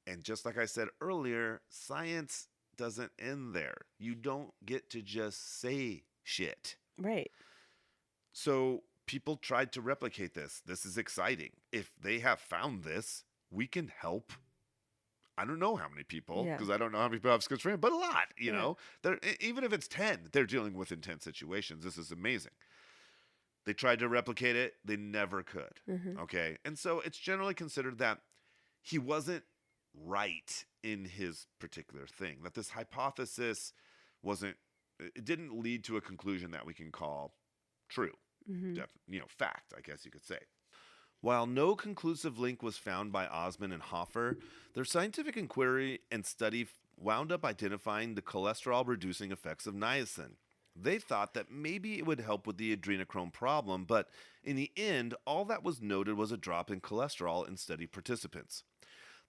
And just like I said earlier, science doesn't end there. You don't get to just say shit. Right. So people tried to replicate this. This is exciting. If they have found this, we can help. I don't know how many people, because I don't know how many people have schizophrenia, but a lot, you know. Even if it's 10, they're dealing with intense situations. This is amazing. They tried to replicate it. They never could. Okay. And so it's generally considered that he wasn't right in his particular thing, that this hypothesis it didn't lead to a conclusion that we can call true. Fact, I guess you could say. While no conclusive link was found by Osmond and Hoffer, their scientific inquiry and study wound up identifying the cholesterol-reducing effects of niacin. They thought that maybe it would help with the adrenochrome problem, but in the end, all that was noted was a drop in cholesterol in study participants.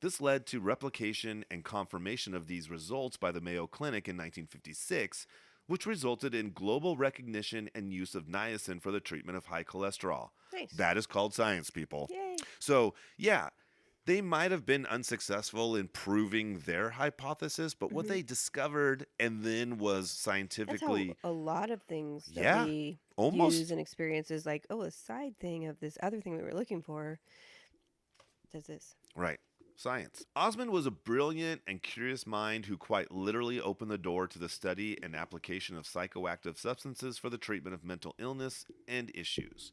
This led to replication and confirmation of these results by the Mayo Clinic in 1956, which resulted in global recognition and use of niacin for the treatment of high cholesterol. Nice. That is called science, people. Yay. So, they might have been unsuccessful in proving their hypothesis, but what they discovered and then was scientifically... That's how a lot of things that we use and experience is like, a side thing of this other thing we were looking for does this. Right. Science. Osmond was a brilliant and curious mind who quite literally opened the door to the study and application of psychoactive substances for the treatment of mental illness and issues.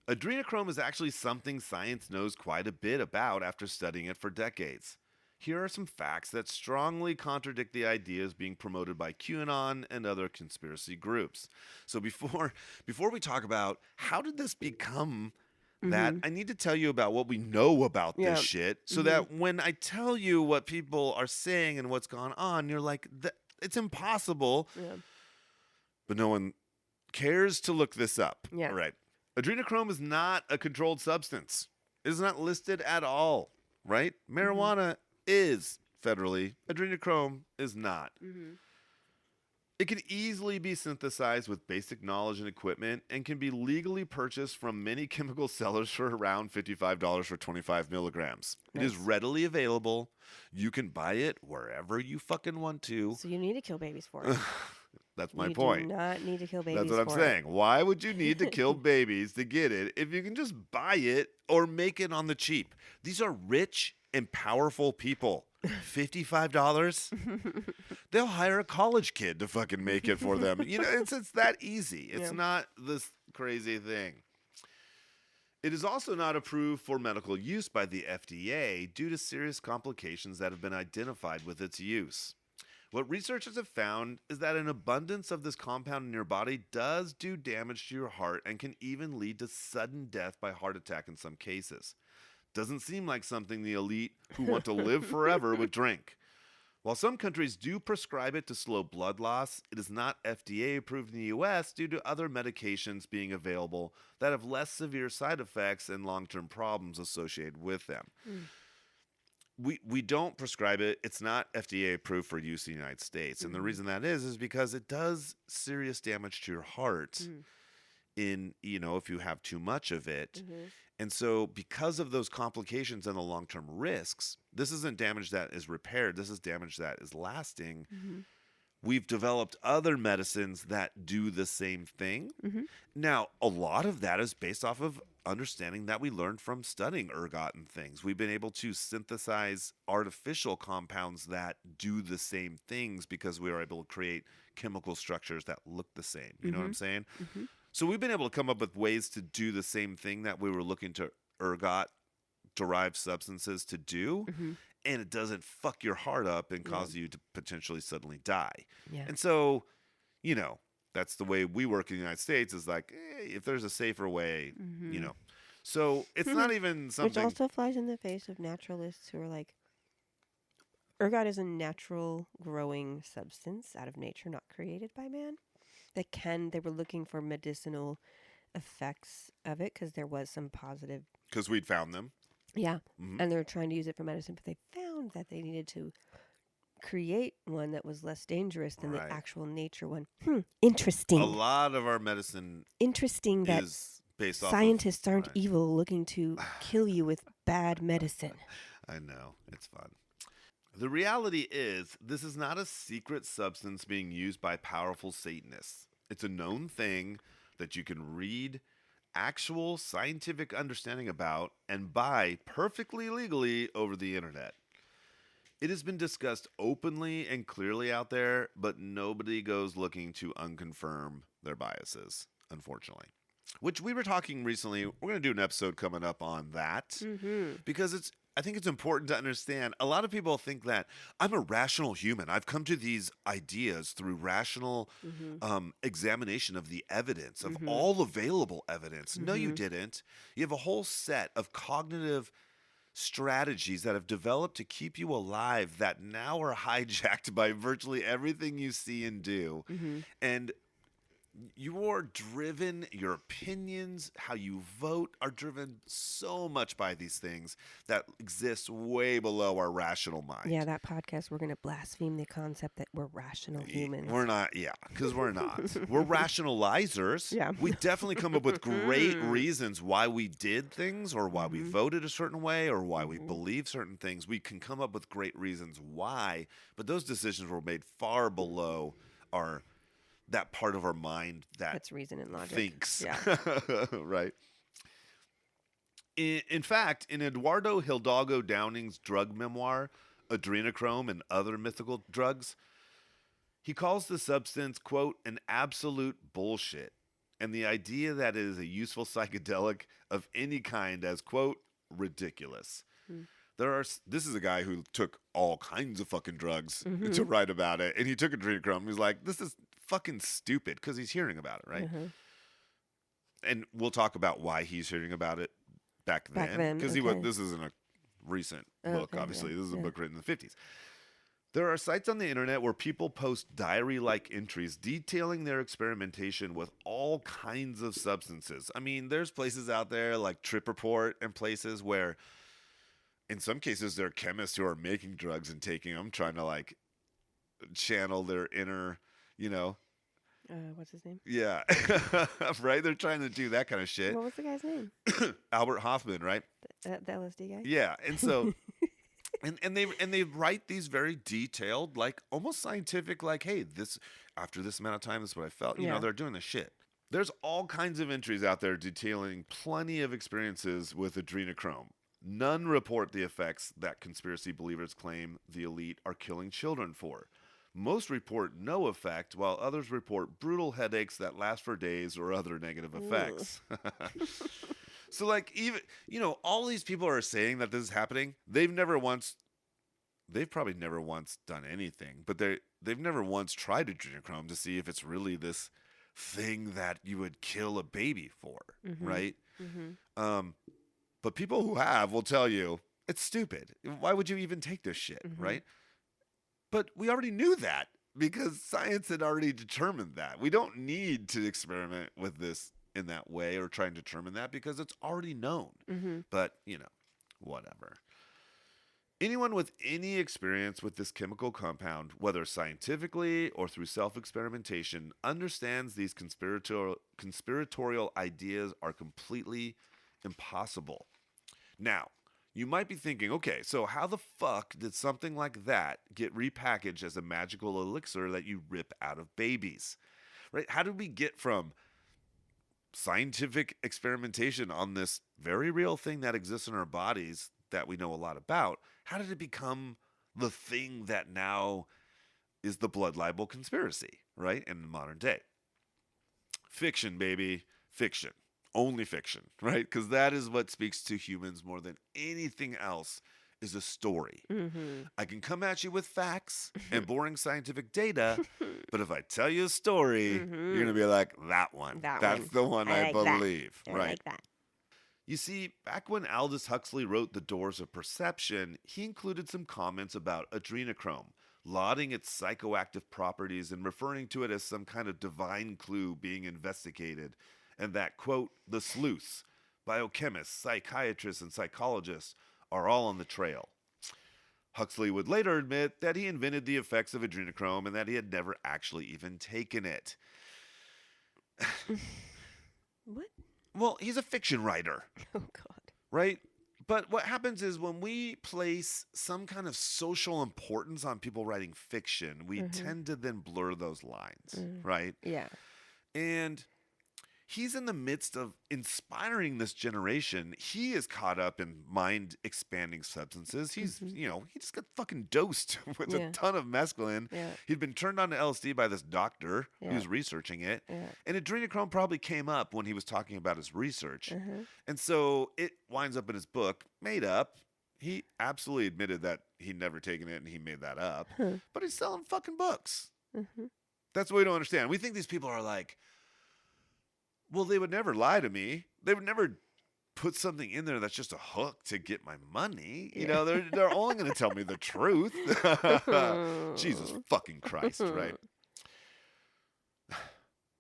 Adrenochrome is actually something science knows quite a bit about after studying it for decades. Here are some facts that strongly contradict the ideas being promoted by QAnon and other conspiracy groups. So before we talk about how did this become that, I need to tell you about what we know about this shit so that when I tell you what people are saying and what's gone on, you're like, it's impossible. Yeah. But no one cares to look this up. Yeah. Right. Adrenochrome is not a controlled substance. It is not listed at all, right? Marijuana is federally. Adrenochrome is not. It can easily be synthesized with basic knowledge and equipment and can be legally purchased from many chemical sellers for around $55 for 25 milligrams. It is readily available. You can buy it wherever you fucking want to. So you need to kill babies for it. That's my point. You do not need to kill babies. That's what I'm saying. Why would you need to kill babies to get it if you can just buy it or make it on the cheap? These are rich and powerful people. $55? They'll hire a college kid to fucking make it for them. You know, it's that easy. It's not this crazy thing. It is also not approved for medical use by the FDA due to serious complications that have been identified with its use. What researchers have found is that an abundance of this compound in your body does do damage to your heart and can even lead to sudden death by heart attack in some cases. Doesn't seem like something the elite who want to live forever would drink. While some countries do prescribe it to slow blood loss, it is not FDA approved in the US due to other medications being available that have less severe side effects and long-term problems associated with them. We don't prescribe it. It's not FDA approved for use in the United States. And the reason that is because it does serious damage to your heart in, you know, if you have too much of it. And so because of those complications and the long-term risks, this isn't damage that is repaired. This is damage that is lasting. We've developed other medicines that do the same thing. Now, a lot of that is based off of understanding that we learned from studying ergot and things. We've been able to synthesize artificial compounds that do the same things because we are able to create chemical structures that look the same. You know what I'm saying? So we've been able to come up with ways to do the same thing that we were looking to ergot-derived substances to do, and it doesn't fuck your heart up and cause you to potentially suddenly die. And so, you know, that's the way we work in the United States is like, if there's a safer way, you know. So it's not even something... Which also flies in the face of naturalists who are like, ergot is a natural growing substance out of nature, not created by man. They were looking for medicinal effects of it because there was some positive... Because we'd found them. Yeah. And they were trying to use it for medicine, but they found that they needed to create one that was less dangerous than the actual nature one. Interesting. A lot of our medicine Interesting that is based off scientists aren't evil looking to kill you with bad medicine. I know. It's fun. The reality is, this is not a secret substance being used by powerful Satanists. It's a known thing that you can read actual scientific understanding about and buy perfectly legally over the internet. It has been discussed openly and clearly out there, but nobody goes looking to unconfirm their biases, unfortunately. Which we were talking recently. We're going to do an episode coming up on that because I think it's important to understand. A lot of people think that I'm a rational human. I've come to these ideas through rational examination of the evidence, of all available evidence. No, you didn't. You have a whole set of cognitive strategies that have developed to keep you alive that now are hijacked by virtually everything you see and do. And you are driven, your opinions, how you vote are driven so much by these things that exist way below our rational mind. Yeah, that podcast, we're going to blaspheme the concept that we're rational humans. We're not, because we're not. We're rationalizers. Yeah. We definitely come up with great reasons why we did things or why we voted a certain way or why we believe certain things. We can come up with great reasons why, but those decisions were made far below that part of our mind that's reason and logic. Thinks. Yeah. Right. In fact, in Eduardo Hidalgo Downing's drug memoir, Adrenochrome and Other Mythical Drugs, he calls the substance, quote, an absolute bullshit, and the idea that it is a useful psychedelic of any kind as, quote, ridiculous. This is a guy who took all kinds of fucking drugs to write about it, and he took Adrenochrome. He's like, this is fucking stupid, because he's hearing about it, right? And we'll talk about why he's hearing about it back then, because this isn't a recent book, obviously. This is a book written in the 50s. There are sites on the internet where people post diary-like entries detailing their experimentation with all kinds of substances. I mean, there's places out there like Trip Report and places where, in some cases, there are chemists who are making drugs and taking them, trying to like channel their inner, you know. What's his name? Yeah. Right? They're trying to do that kind of shit. What was the guy's name? Albert Hoffman, right? The LSD guy? Yeah. And so and they write these very detailed, like almost scientific, like, hey, this after this amount of time, this is what I felt. You know, they're doing this shit. There's all kinds of entries out there detailing plenty of experiences with adrenochrome. None report the effects that conspiracy believers claim the elite are killing children for. Most report no effect, while others report brutal headaches that last for days or other negative effects. So, like, even, you know, all these people are saying that this is happening. They've probably never once done anything, but they've never once tried adrenochrome to see if it's really this thing that you would kill a baby for, right? But people who have will tell you it's stupid. Why would you even take this shit, right? But we already knew that because science had already determined that. We don't need to experiment with this in that way or try and determine that because it's already known. But, you know, whatever. Anyone with any experience with this chemical compound, whether scientifically or through self-experimentation, understands these conspiratorial ideas are completely impossible. Now, you might be thinking, okay, so how the fuck did something like that get repackaged as a magical elixir that you rip out of babies? Right? How did we get from scientific experimentation on this very real thing that exists in our bodies that we know a lot about? How did it become the thing that now is the Blood Libel conspiracy, right? In the modern day. Fiction, baby. Fiction. Only fiction, right? Because that is what speaks to humans more than anything else is a story. I can come at you with facts and boring scientific data, but if I tell you a story, you're going to be like, that one. That's the one I believe, right? I like that. You see, back when Aldous Huxley wrote The Doors of Perception, he included some comments about adrenochrome, lauding its psychoactive properties and referring to it as some kind of divine clue being investigated, and that, quote, the sleuths, biochemists, psychiatrists, and psychologists are all on the trail. Huxley would later admit that he invented the effects of adrenochrome and that he had never actually even taken it. What? Well, he's a fiction writer. Oh, God. Right? But what happens is when we place some kind of social importance on people writing fiction, we tend to then blur those lines, right? Yeah. And he's in the midst of inspiring this generation. He is caught up in mind-expanding substances. He's, you know, he just got fucking dosed with a ton of mescaline. Yeah. He'd been turned on to LSD by this doctor who's researching it. Yeah. And adrenochrome probably came up when he was talking about his research. And so it winds up in his book, made up. He absolutely admitted that he'd never taken it and he made that up. But he's selling fucking books. That's what we don't understand. We think these people are like, well, they would never lie to me. They would never put something in there that's just a hook to get my money. You know, they're only going to tell me the truth. Jesus fucking Christ, right?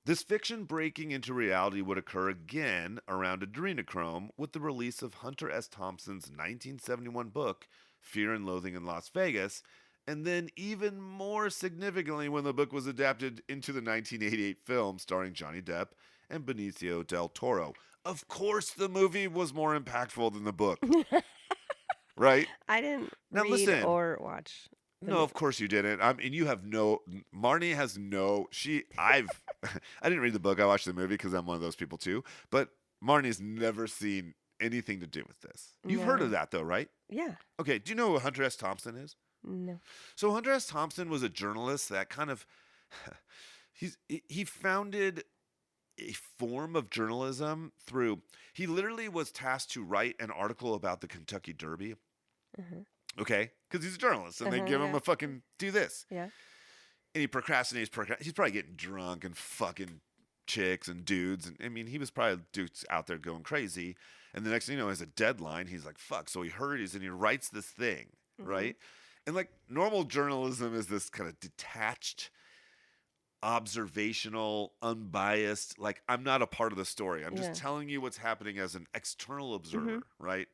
This fiction breaking into reality would occur again around adrenochrome with the release of Hunter S. Thompson's 1971 book, Fear and Loathing in Las Vegas, and then even more significantly when the book was adapted into the 1988 film starring Johnny Depp and Benicio del Toro. Of course, the movie was more impactful than the book. Right? I didn't Now, read listen. or watch. No, of course you didn't. I mean, you have no. Marnee has no. I didn't read the book. I watched the movie because I'm one of those people too. But Marnie's never seen anything to do with this. You've heard of that though, right? Yeah. Okay. Do you know who Hunter S. Thompson is? No. So Hunter S. Thompson was a journalist that kind of. He founded a form of journalism through. He literally was tasked to write an article about the Kentucky Derby. Okay, because he's a journalist, and they give him a fucking do this. Yeah. And he procrastinates. He's probably getting drunk and fucking chicks and dudes. And I mean, he was probably dudes out there going crazy. And the next thing you know, he has a deadline. He's like, fuck. So he hurries and he writes this thing, right? And like normal journalism is this kind of detached, observational, unbiased, like I'm not a part of the story. I'm just telling you what's happening as an external observer, right?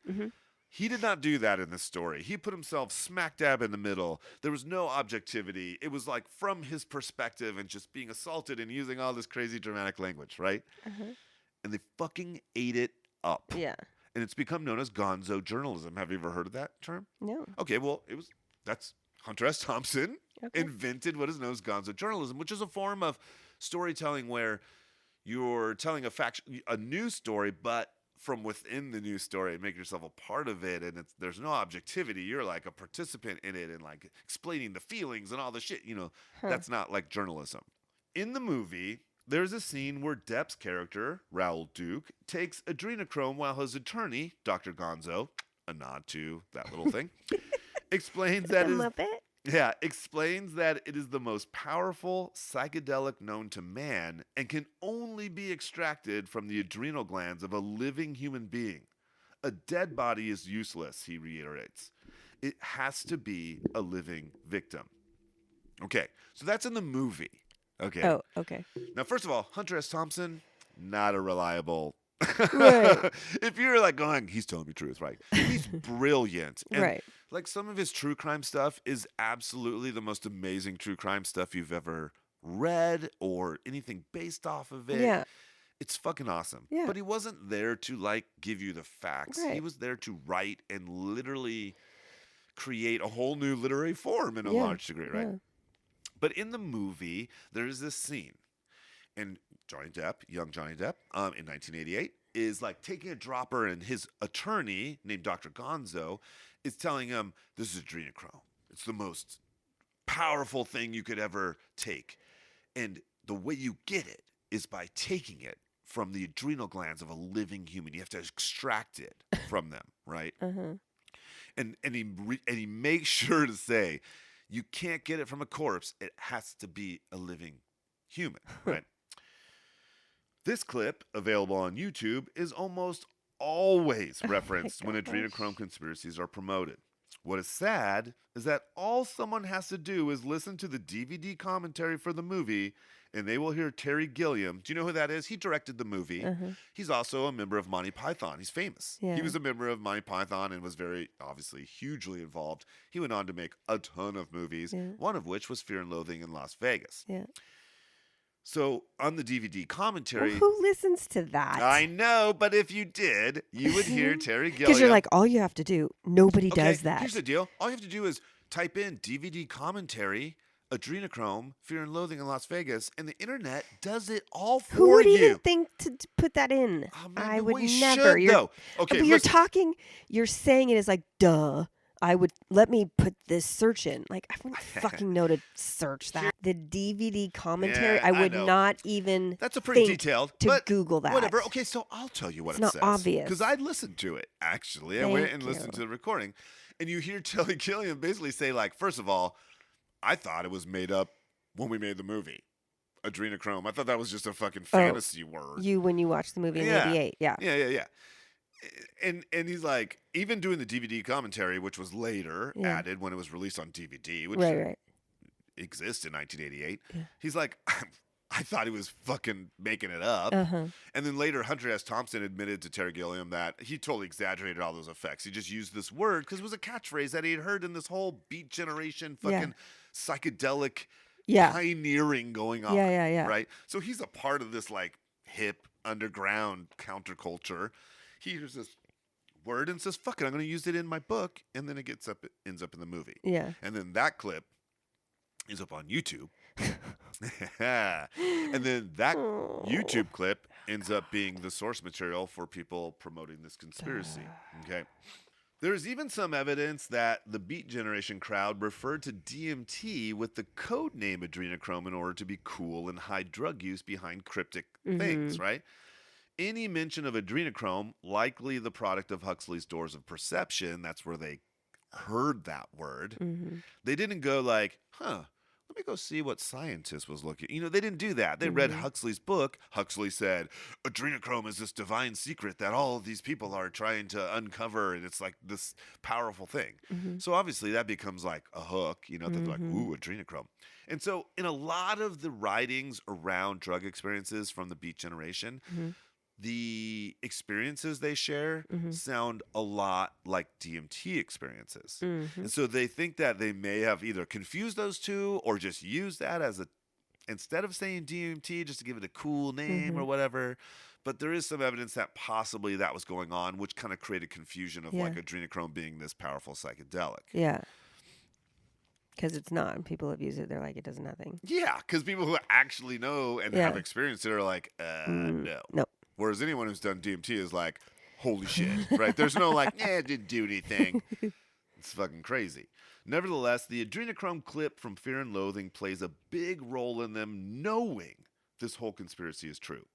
He did not do that in this story. He put himself smack dab in the middle. There was no objectivity. It was like from his perspective and just being assaulted and using all this crazy dramatic language, right? And they fucking ate it up. Yeah. And it's become known as gonzo journalism. Have you ever heard of that term? No. Okay, well, that's Hunter S. Thompson invented what is known as gonzo journalism, which is a form of storytelling where you're telling a news story, but from within the news story and make yourself a part of it, and there's no objectivity. You're like a participant in it and like explaining the feelings and all the shit. That's not like journalism. In the movie, there's a scene where Depp's character, Raoul Duke, takes adrenochrome while his attorney, Dr. Gonzo, a nod to that little thing, explains that it is the most powerful psychedelic known to man and can only be extracted from the adrenal glands of a living human being. A dead body is useless, he reiterates. It has to be a living victim. Okay, so that's in the movie. Okay. Oh, okay. Now, first of all, Hunter S. Thompson, not a reliable. Right. If you're like going, he's telling me truth, right? He's brilliant. And Right. like some of his true crime stuff is absolutely the most amazing true crime stuff you've ever read or anything based off of it. Yeah. It's fucking awesome. Yeah. But he wasn't there to like give you the facts. Right. He was there to write and literally create a whole new literary form in a large degree, right? Yeah. But in the movie, there is this scene, and Johnny Depp, young Johnny Depp, in 1988, is like taking a dropper, and his attorney, named Dr. Gonzo, is telling him, this is adrenochrome. It's the most powerful thing you could ever take. And the way you get it is by taking it from the adrenal glands of a living human. You have to extract it from them, right? And he makes sure to say, you can't get it from a corpse. It has to be a living human, right? This clip, available on YouTube, is almost always referenced when adrenochrome conspiracies are promoted. What is sad is that all someone has to do is listen to the DVD commentary for the movie, and they will hear Terry Gilliam. Do you know who that is? He directed the movie. He's also a member of Monty Python. He's famous. Yeah. He was a member of Monty Python and was very, obviously, hugely involved. He went on to make a ton of movies, one of which was Fear and Loathing in Las Vegas. Yeah. So on the DVD commentary... Well, who listens to that? I know, but if you did, you would hear Terry Gilliam. Because you're like, all you have to do, nobody does that. Here's the deal. All you have to do is type in DVD commentary, adrenochrome, Fear and Loathing in Las Vegas, and the internet does it all for you. Who would even think to put that in? Oh, man, I would we never. should, though. Okay, but you're listen. talking, you're saying it as like, duh. I would let me put this search in. Like, I wouldn't fucking know to search that. The DVD commentary, Yeah, I would know. not even That's a pretty think detailed. to but Google that. Whatever. Okay, so I'll tell you what It's it not says. obvious. Because I listened to it, actually. I went and listened to the recording. And you hear Terry Gilliam basically say, like, first of all, I thought it was made up when we made the movie. Adrenochrome. I thought that was just a fucking fantasy word. When you watched the movie in '88. Yeah. Yeah. And he's like, even doing the DVD commentary, which was later added when it was released on DVD, which exists in 1988. Yeah. He's like, I thought he was fucking making it up. And then later, Hunter S. Thompson admitted to Terry Gilliam that he totally exaggerated all those effects. He just used this word because it was a catchphrase that he had heard in this whole Beat Generation fucking psychedelic pioneering going on. Yeah. Right? So he's a part of this like hip underground counterculture. He hears this word and says, fuck it, I'm going to use it in my book. And then it ends up in the movie. Yeah. And then that clip is up on YouTube. And then that YouTube clip ends up being the source material for people promoting this conspiracy. Okay. There's even some evidence that the Beat Generation crowd referred to DMT with the code name adrenochrome in order to be cool and hide drug use behind cryptic things, right? Any mention of adrenochrome, likely the product of Huxley's Doors of Perception, that's where they heard that word. They didn't go like, let me go see what scientist was looking. They didn't do that. They read Mhm. Huxley's book. Huxley said, adrenochrome is this divine secret that all of these people are trying to uncover, and it's like this powerful thing. Mhm. So obviously that becomes like a hook, that they're like, Mhm. ooh, adrenochrome. And so in a lot of the writings around drug experiences from the Beat Generation, Mhm. the experiences they share Mhm. sound a lot like DMT experiences. Mhm. And so they think that they may have either confused those two or just used that as instead of saying DMT, just to give it a cool name or Mhm. whatever. But there is some evidence that possibly that was going on, which kind of created confusion of like Yeah. adrenochrome being this powerful psychedelic. Yeah. Because it's not. And people have used it. They're like, it does nothing. Yeah, because people who actually know and have Yeah. experienced it are like, no. No. Whereas anyone who's done DMT is like, holy shit, right? There's no like, it didn't do anything. It's fucking crazy. Nevertheless, the adrenochrome clip from Fear and Loathing plays a big role in them knowing this whole conspiracy is true.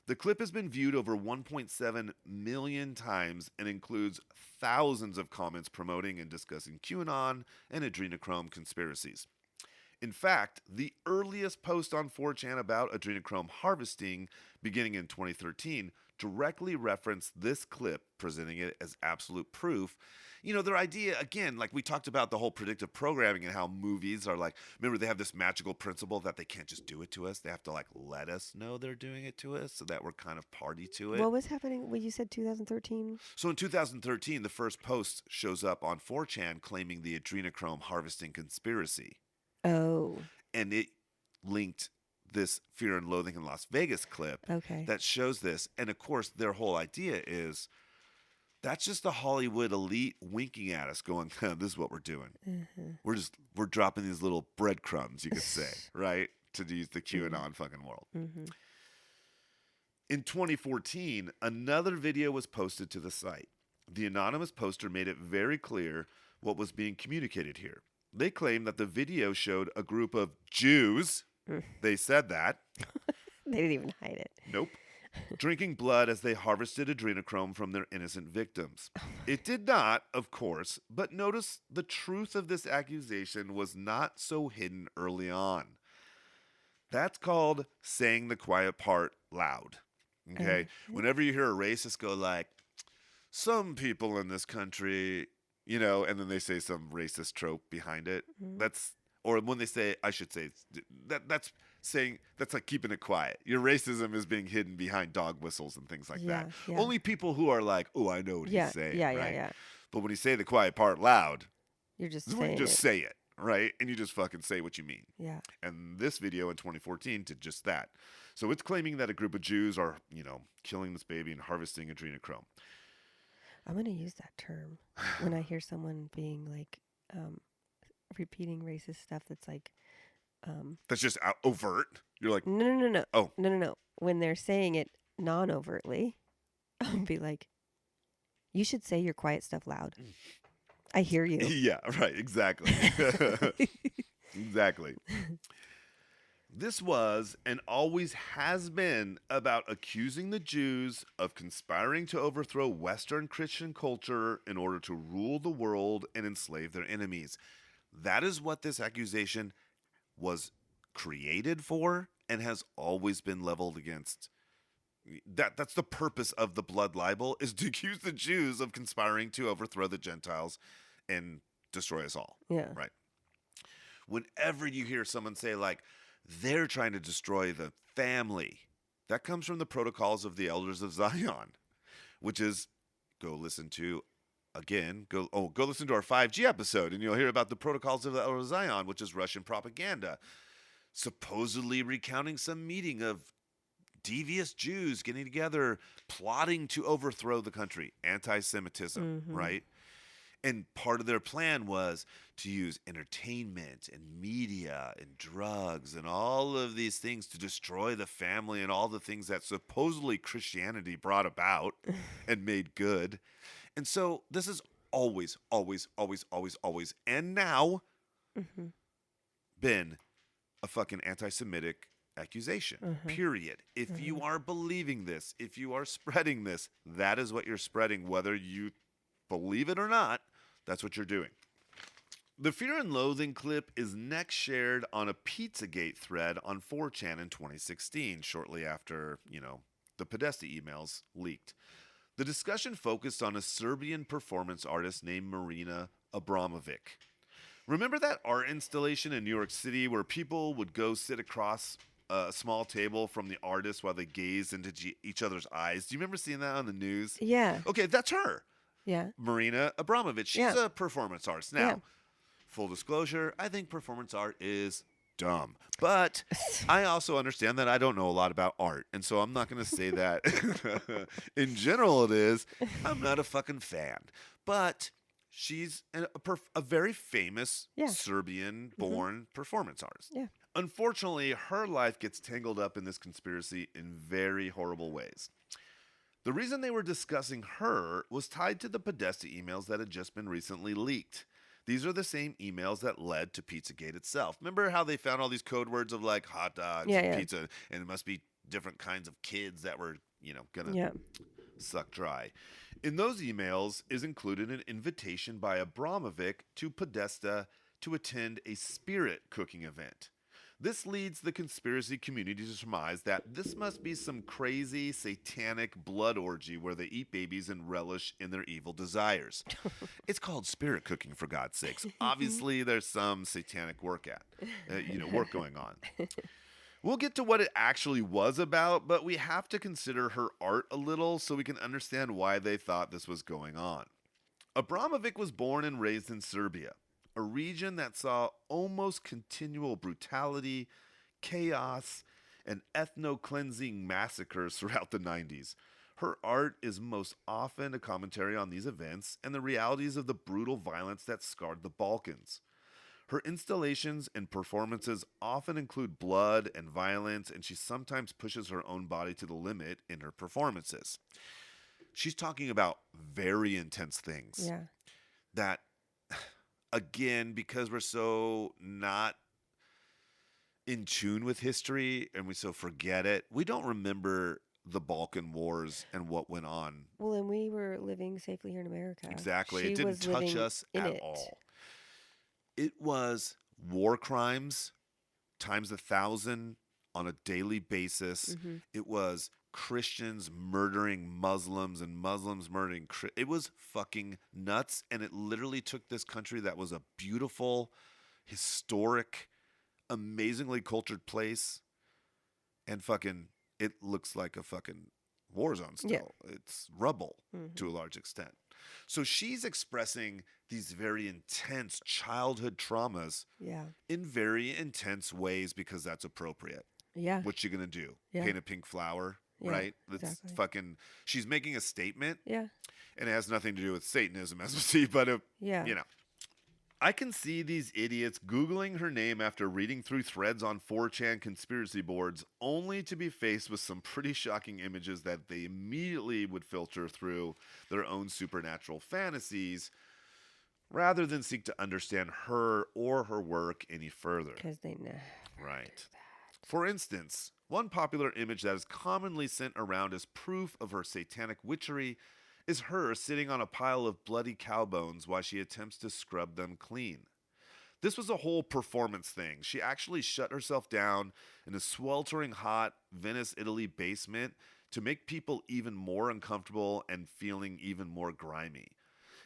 The clip has been viewed over 1.7 million times and includes thousands of comments promoting and discussing QAnon and adrenochrome conspiracies. In fact, the earliest post on 4chan about adrenochrome harvesting, beginning in 2013, directly referenced this clip, presenting it as absolute proof. Their idea, again, like we talked about the whole predictive programming and how movies are like, remember, they have this magical principle that they can't just do it to us. They have to like let us know they're doing it to us so that we're kind of party to it. What was happening? Well, you said 2013? So in 2013, the first post shows up on 4chan claiming the adrenochrome harvesting conspiracy. Oh. And it linked this Fear and Loathing in Las Vegas clip Okay. that shows this. And of course, their whole idea is that's just the Hollywood elite winking at us, going, this is what we're doing. Mm-hmm. We're dropping these little breadcrumbs, you could say, right? To use the QAnon fucking world. Mm-hmm. In 2014, another video was posted to the site. The anonymous poster made it very clear what was being communicated here. They claimed that the video showed a group of Jews. They said that. They didn't even hide it. Nope. Drinking blood as they harvested adrenochrome from their innocent victims. It did not, of course, but notice the truth of this accusation was not so hidden early on. That's called saying the quiet part loud. Okay? Whenever you hear a racist go like, some people in this country, and then they say some racist trope behind it. Or when they say, I should say, that's saying, that's like keeping it quiet. Your racism is being hidden behind dog whistles and things like that. Yeah. Only people who are like, oh, I know what he's saying. Yeah, right? yeah. But when you say the quiet part loud, You're just you saying just it. say it, right? And you just fucking say what you mean. Yeah. And this video in 2014 did just that. So it's claiming that a group of Jews are, killing this baby and harvesting adrenochrome. I'm going to use that term when I hear someone being like, repeating racist stuff that's like, That's just overt. You're like, no. Oh. No. When they're saying it non-overtly, I'll be like, you should say your quiet stuff loud. I hear you. yeah, right, exactly. Exactly. This was and always has been about accusing the Jews of conspiring to overthrow Western Christian culture in order to rule the world and enslave their enemies. That is what this accusation was created for and has always been leveled against. That's the purpose of the Blood Libel, is to accuse the Jews of conspiring to overthrow the Gentiles and destroy us all. Yeah. Right. Whenever you hear someone say like, they're trying to destroy the family, that comes from the protocols of the Elders of Zion, which is, go listen to our 5G episode, and you'll hear about the protocols of the Elders of Zion, which is Russian propaganda, supposedly recounting some meeting of devious Jews getting together, plotting to overthrow the country, anti-Semitism, right? And part of their plan was to use entertainment and media and drugs and all of these things to destroy the family and all the things that supposedly Christianity brought about and made good. And so this is always, and now been a fucking anti-Semitic accusation, period. If you are believing this, if you are spreading this, that is what you're spreading, whether you believe it or not. That's what you're doing. The Fear and Loathing clip is next shared on a Pizzagate thread on 4chan in 2016, shortly after, the Podesta emails leaked. The discussion focused on a Serbian performance artist named Marina Abramovic. Remember that art installation in New York City where people would go sit across a small table from the artist while they gazed into each other's eyes? Do you remember seeing that on the news? Yeah. Okay, that's her. Yeah. Marina Abramovic. She's a performance artist. Now, full disclosure, I think performance art is dumb. But I also understand that I don't know a lot about art. And so I'm not going to say that in general it is. I'm not a fucking fan. But she's a very famous Serbian-born performance artist. Yeah. Unfortunately, her life gets tangled up in this conspiracy in very horrible ways. The reason they were discussing her was tied to the Podesta emails that had just been recently leaked. These are the same emails that led to Pizzagate itself. Remember how they found all these code words of like hot dogs and pizza, and it must be different kinds of kids that were, gonna suck dry. In those emails is included an invitation by Abramovic to Podesta to attend a spirit cooking event. This leads the conspiracy community to surmise that this must be some crazy satanic blood orgy where they eat babies and relish in their evil desires. It's called spirit cooking, for God's sakes. Obviously, there's some satanic work going on. We'll get to what it actually was about, but we have to consider her art a little so we can understand why they thought this was going on. Abramovic was born and raised in Serbia, a region that saw almost continual brutality, chaos, and ethno-cleansing massacres throughout the 90s. Her art is most often a commentary on these events and the realities of the brutal violence that scarred the Balkans. Her installations and performances often include blood and violence, and she sometimes pushes her own body to the limit in her performances. She's talking about very intense things. Yeah. That, again, because we're so not in tune with history and we so forget it, we don't remember the Balkan Wars and what went on. Well, and we were living safely here in America. Exactly. She It didn't was touch living us in at it. all. It was war crimes times 1,000 on a daily basis. Mm-hmm. It was Christians murdering Muslims and Muslims murdering it was fucking nuts, and it literally took this country that was a beautiful, historic, amazingly cultured place, and fucking it looks like a fucking war zone still. Yeah. It's rubble to a large extent. So she's expressing these very intense childhood traumas in very intense ways because that's appropriate. Yeah. What you gonna do? Yeah. Paint a pink flower? Yeah, right? That's exactly. fucking. She's making a statement. Yeah. And it has nothing to do with Satanism, as we see, but I can see these idiots Googling her name after reading through threads on 4chan conspiracy boards, only to be faced with some pretty shocking images that they immediately would filter through their own supernatural fantasies, rather than seek to understand her or her work any further. Because they never Right. do that. For instance, one popular image that is commonly sent around as proof of her satanic witchery is her sitting on a pile of bloody cow bones while she attempts to scrub them clean. This was a whole performance thing. She actually shut herself down in a sweltering hot Venice, Italy basement to make people even more uncomfortable and feeling even more grimy.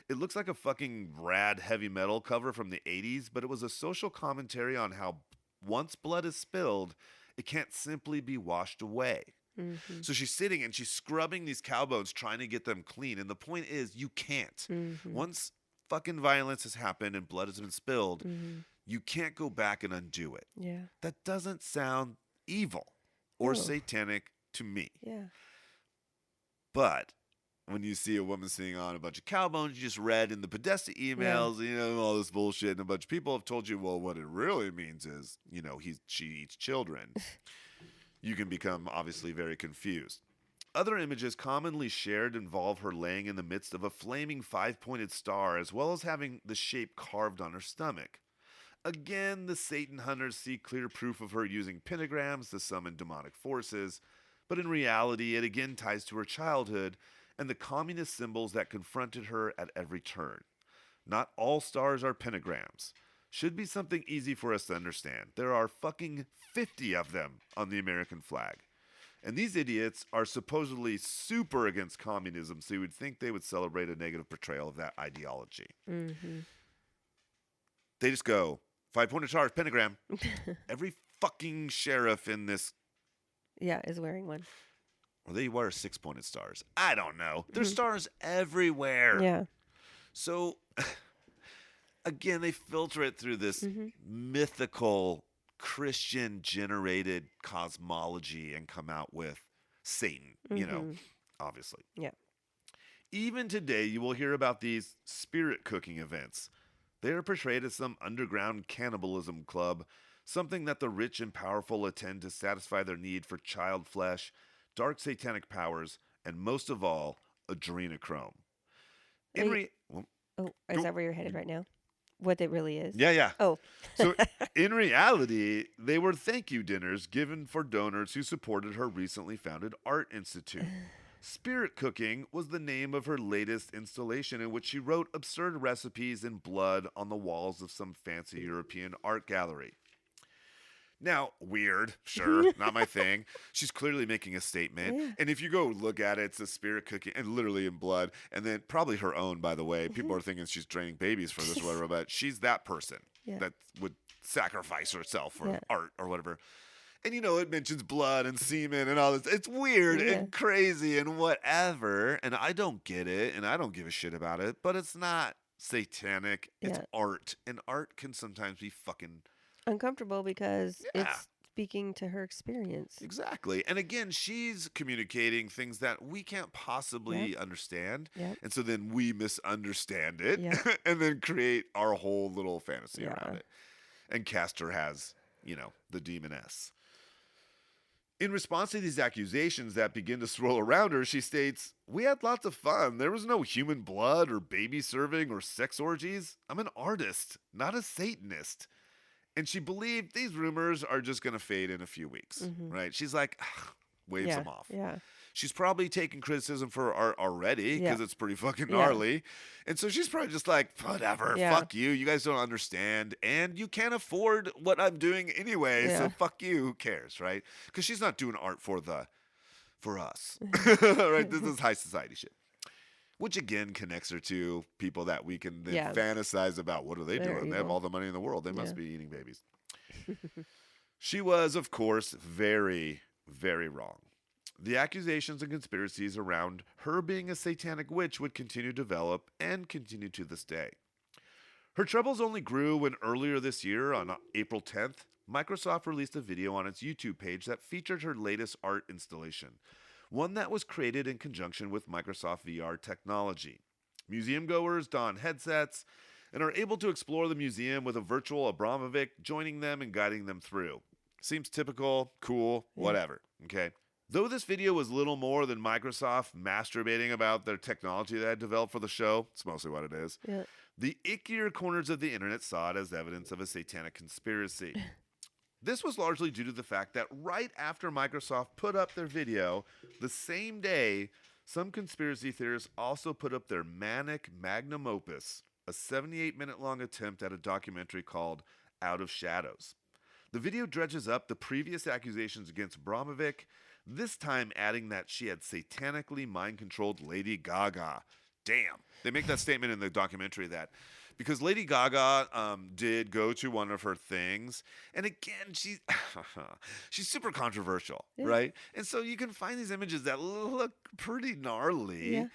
It looks like a fucking rad heavy metal cover from the 80s, but it was a social commentary on how once blood is spilled, it can't simply be washed away. Mm-hmm. So she's sitting and she's scrubbing these cow bones, trying to get them clean. And the point is, you can't. Mm-hmm. Once fucking violence has happened and blood has been spilled, Mm-hmm. you can't go back and undo it. Yeah. That doesn't sound evil or No. satanic to me. Yeah. But when you see a woman sitting on a bunch of cow bones, you just read in the Podesta emails, all this bullshit, and a bunch of people have told you, well, what it really means is, she eats children. You can become obviously very confused. Other images commonly shared involve her laying in the midst of a flaming 5-pointed star, as well as having the shape carved on her stomach. Again, the Satan hunters see clear proof of her using pentagrams to summon demonic forces, but in reality, it again ties to her childhood and the communist symbols that confronted her at every turn. Not all stars are pentagrams. should be something easy for us to understand. There are fucking 50 of them on the American flag. And these idiots are supposedly super against communism, so you would think they would celebrate a negative portrayal of that ideology. Mm-hmm. They just go, 5-pointed stars, pentagram. Every fucking sheriff in this, Yeah, is wearing one. or they wear 6-pointed stars. I don't know. There's stars everywhere. Yeah. So, again, they filter it through this mythical Christian-generated cosmology and come out with Satan, you know, obviously. Yeah. Even today, you will hear about these spirit cooking events. They are portrayed as some underground cannibalism club, something that the rich and powerful attend to satisfy their need for child flesh, dark satanic powers, and most of all, adrenochrome. Oh, is that where you're headed right now? What it really is? Yeah. Oh. So, in reality, they were thank you dinners given for donors who supported her recently founded art institute. Spirit Cooking was the name of her latest installation, in which she wrote absurd recipes in blood on the walls of some fancy European art gallery. Now, weird, sure, not my thing. She's clearly making a statement. Yeah. And if you go look at it, it's a spirit cooking, and literally in blood. And then probably her own, by the way. People are thinking she's draining babies for this or whatever, but she's that person that would sacrifice herself for art or whatever. And, you know, it mentions blood and semen and all this. It's weird and crazy and whatever. And I don't get it, and I don't give a shit about it. But it's not satanic. It's art. And art can sometimes be fucking uncomfortable because it's speaking to her experience. Exactly. And again, she's communicating things that we can't possibly understand. Yep. And so then we misunderstand it and then create our whole little fantasy around it. And Castor has, you know, the demoness. In response to these accusations that begin to swirl around her, she states, "We had lots of fun. There was no human blood or baby serving or sex orgies. I'm an artist, not a Satanist." And she believed these rumors are just going to fade in a few weeks, right? She's like, waves them off. Yeah. She's probably taking criticism for her art already because it's pretty fucking gnarly. And so she's probably just like, whatever, fuck you. You guys don't understand. And you can't afford what I'm doing anyway. So fuck you. Who cares, right? Because she's not doing art for us, right? This is high society shit. Which again connects her to people that we can then fantasize about. What are they doing? They have all the money in the world. They must be eating babies. She was, of course, very, very wrong. The accusations and conspiracies around her being a satanic witch would continue to develop and continue to this day. Her troubles only grew when earlier this year, on April 10th, Microsoft released a video on its YouTube page that featured her latest art installation, one that was created in conjunction with Microsoft VR technology. Museum goers don headsets and are able to explore the museum with a virtual Abramovic joining them and guiding them through. Seems typical, cool, whatever, okay? Though this video was little more than Microsoft masturbating about their technology they had developed for the show, it's mostly what it is, the ickier corners of the internet saw it as evidence of a satanic conspiracy. This was largely due to the fact that right after Microsoft put up their video, the same day, some conspiracy theorists also put up their manic magnum opus, a 78-minute-long attempt at a documentary called Out of Shadows. The video dredges up the previous accusations against Abramovic, this time adding that she had satanically mind-controlled Lady Gaga. Damn. They make that statement in the documentary that because Lady Gaga did go to one of her things, and again, she's super controversial, right? And so you can find these images that look pretty gnarly,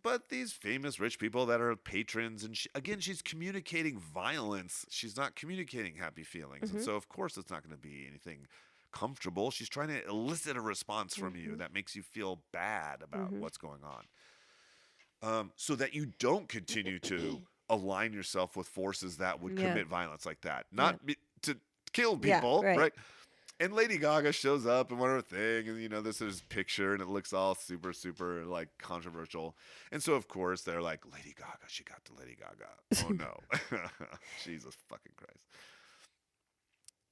but these famous rich people that are patrons, and she's communicating violence. She's not communicating happy feelings, and so of course it's not going to be anything comfortable. She's trying to elicit a response from you that makes you feel bad about what's going on, so that you don't continue to align yourself with forces that would commit violence like that, not to kill people, right? And Lady Gaga shows up in one of her thing, and you know this is picture, and it looks all super, super like controversial, and so of course they're like, Lady Gaga, she got to Lady Gaga. Oh no, Jesus fucking Christ!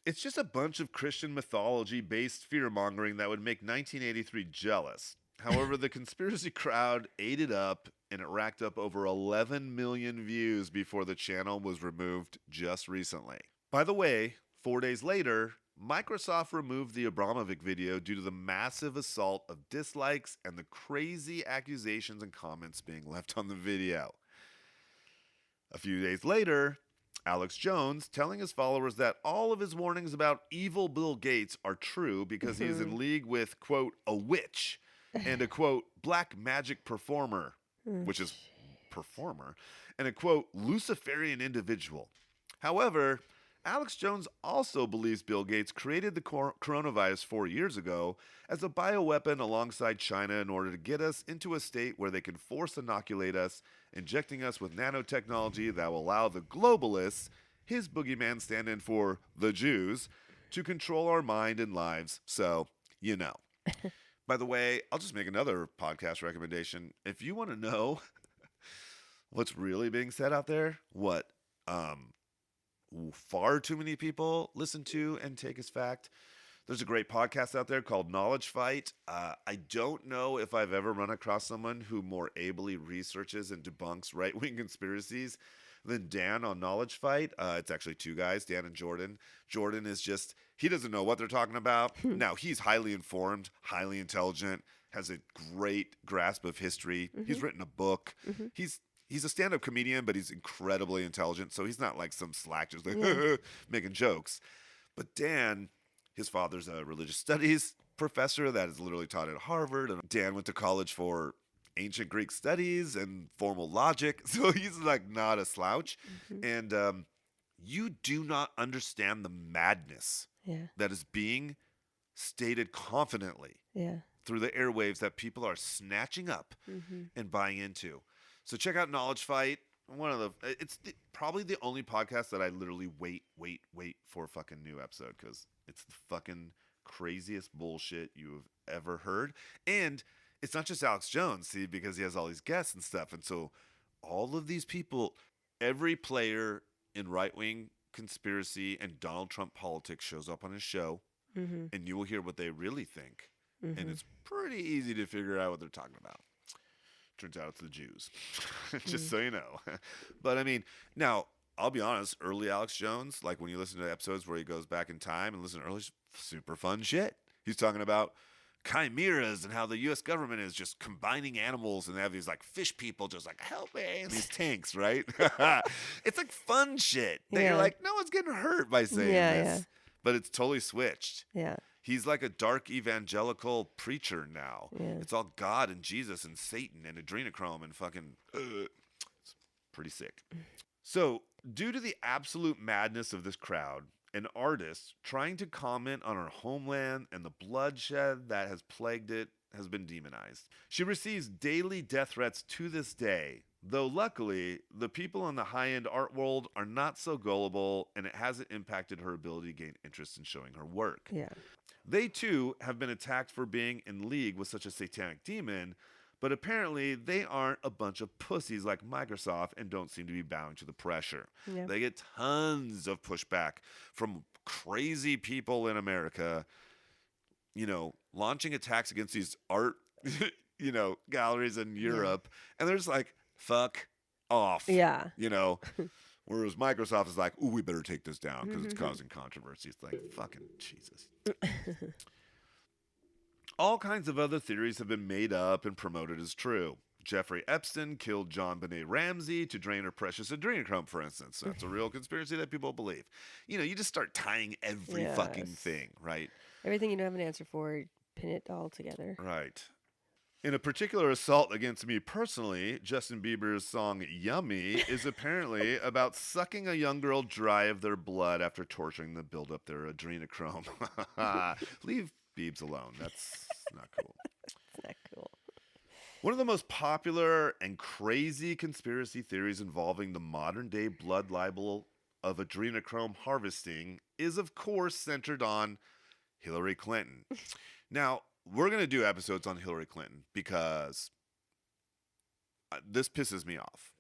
It's just a bunch of Christian mythology-based fear-mongering that would make 1983 jealous. However, the conspiracy crowd ate it up and it racked up over 11 million views before the channel was removed just recently. By the way, 4 days later, Microsoft removed the Abramovic video due to the massive assault of dislikes and the crazy accusations and comments being left on the video. A few days later, Alex Jones telling his followers that all of his warnings about evil Bill Gates are true because he is in league with, quote, a witch and a, quote, black magic performer, which is performer, and a, quote, Luciferian individual. However, Alex Jones also believes Bill Gates created the coronavirus 4 years ago as a bioweapon alongside China in order to get us into a state where they can force inoculate us, injecting us with nanotechnology that will allow the globalists, his boogeyman stand-in for the Jews, to control our mind and lives. So, you know. By the way, I'll just make another podcast recommendation. If you want to know what's really being said out there, what far too many people listen to and take as fact, there's a great podcast out there called Knowledge Fight. I don't know if I've ever run across someone who more ably researches and debunks right-wing conspiracies than Dan on Knowledge Fight. It's actually two guys, Dan and Jordan. Jordan is just, he doesn't know what they're talking about. Now, he's highly informed, highly intelligent, has a great grasp of history. He's written a book. He's a stand-up comedian, but he's incredibly intelligent, so he's not like some slack just like making jokes. But Dan, his father's a religious studies professor that is literally taught at Harvard, and Dan went to college for ancient Greek studies and formal logic, so he's like not a slouch. And you do not understand the madness that is being stated confidently through the airwaves that people are snatching up and buying into. So check out Knowledge Fight. Probably the only podcast that I literally wait for a fucking new episode because it's the fucking craziest bullshit you have ever heard. And it's not just Alex Jones, see, because he has all these guests and stuff. And so all of these people, every player in right-wing conspiracy and Donald Trump politics shows up on his show, and you will hear what they really think. And it's pretty easy to figure out what they're talking about. Turns out it's the Jews, just so you know. But I mean, now, I'll be honest, early Alex Jones, like when you listen to episodes where he goes back in time and listen to early, super fun shit. He's talking about chimeras and how the U.S. government is just combining animals and they have these like fish people just like, help me, and these tanks, right? It's like fun shit. That you're like, no one's getting hurt by saying this. But it's totally switched. He's like a dark evangelical preacher now. It's all God and Jesus and Satan and adrenochrome and fucking... It's pretty sick. So, due to the absolute madness of this crowd, an artist trying to comment on our homeland and the bloodshed that has plagued it has been demonized. She receives daily death threats to this day, though luckily, the people in the high-end art world are not so gullible and it hasn't impacted her ability to gain interest in showing her work. They, too, have been attacked for being in league with such a satanic demon, but apparently they aren't a bunch of pussies like Microsoft and don't seem to be bowing to the pressure. They get tons of pushback from crazy people in America, you know, launching attacks against these art, you know, galleries in Europe. And they're just like, fuck off. You know? Whereas Microsoft is like, ooh, we better take this down because it's causing controversy. It's like, fucking Jesus. All kinds of other theories have been made up and promoted as true. Jeffrey Epstein killed John Benet Ramsey to drain her precious adrenochrome, for instance. That's a real conspiracy that people believe. You know, you just start tying every fucking thing, right? Everything you don't have an answer for, pin it all together. Right. In a particular assault against me personally, Justin Bieber's song Yummy is apparently about sucking a young girl dry of their blood after torturing them to build up their adrenochrome. Leave Biebs alone. That's not cool. It's not cool. One of the most popular and crazy conspiracy theories involving the modern-day blood libel of adrenochrome harvesting is, of course, centered on Hillary Clinton. Now, we're going to do episodes on Hillary Clinton because this pisses me off.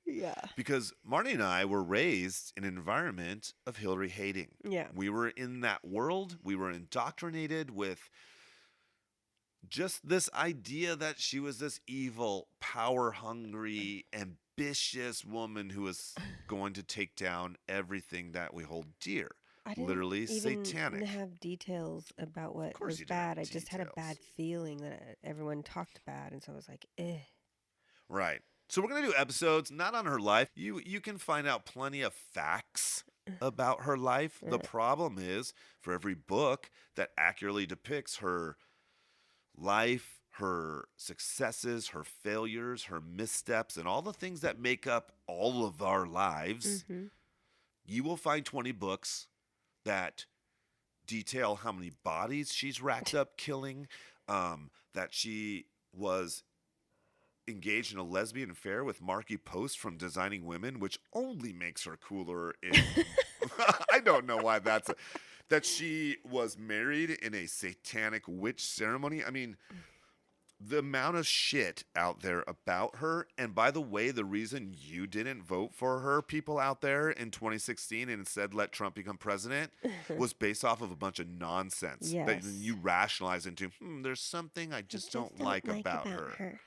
Because Marnee and I were raised in an environment of Hillary hating. We were in that world. We were indoctrinated with just this idea that she was this evil, power-hungry, ambitious woman who was going to take down everything that we hold dear. I didn't Literally even satanic. have details about what course was you didn't have bad. I just had a details. bad feeling that everyone talked bad, and so I was like, eh. Right. So we're gonna do episodes not on her life. You can find out plenty of facts about her life. The problem is, for every book that accurately depicts her life, her successes, her failures, her missteps, and all the things that make up all of our lives, Mm-hmm. you will find 20 books that detail how many bodies she's racked up killing, that she was engaged in a lesbian affair with Marky Post from Designing Women, which only makes her cooler. I don't know why that she was married in a satanic witch ceremony. I mean, the amount of shit out there about her. And by the way, the reason you didn't vote for her, people out there in 2016, and instead let Trump become president, was based off of a bunch of nonsense that Yes. you rationalize into, there's something I just don't like about her.